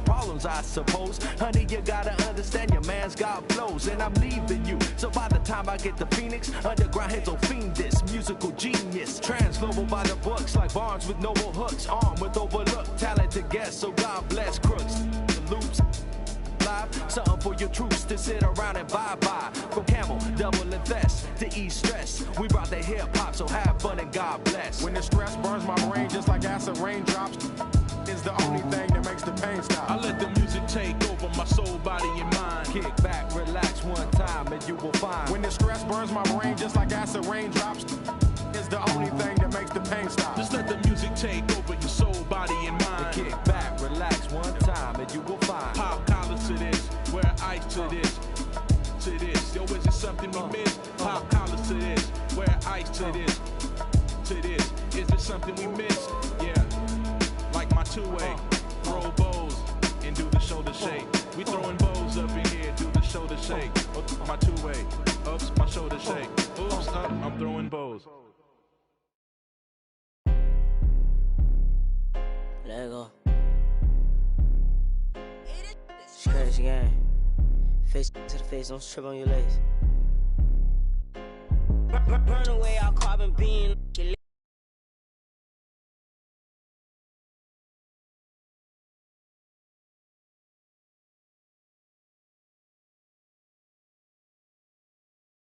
Problems, I suppose. Honey, you gotta understand your man's got flows, and I'm leaving you. So by the time I get to Phoenix, underground heads will fiend this musical genius. Transglobal by the books, like Barnes with noble hooks, armed with overlooked talented guests. So God bless crooks, the loops. Something for your troops to sit around and vibe by. From Camel, double invest to ease stress. We brought the hip hop, so have fun and God bless. When the stress burns my brain just like acid raindrops, is the only thing that makes the pain stop. I let the music take over my soul, body, and mind. Kick back, relax one time, and you will find. When the stress burns my brain just like acid raindrops, is the only thing that makes the pain stop. Just let the music take over your soul, body, and mind. And kick back, relax one time, and you will find. Pop collars to this, wear ice to this, to this. Yo, is it to this. Is this something we missed? Yeah, like my two-way. Throw bows and do the shoulder shake. We throwing bows up in here, do the shoulder shake. Oops, my two-way. Oops, my shoulder shake. Oops, up, I'm throwing bows. Let it go. Straight as game. Face to the face, don't trip on your legs. Burn away our carbon beam.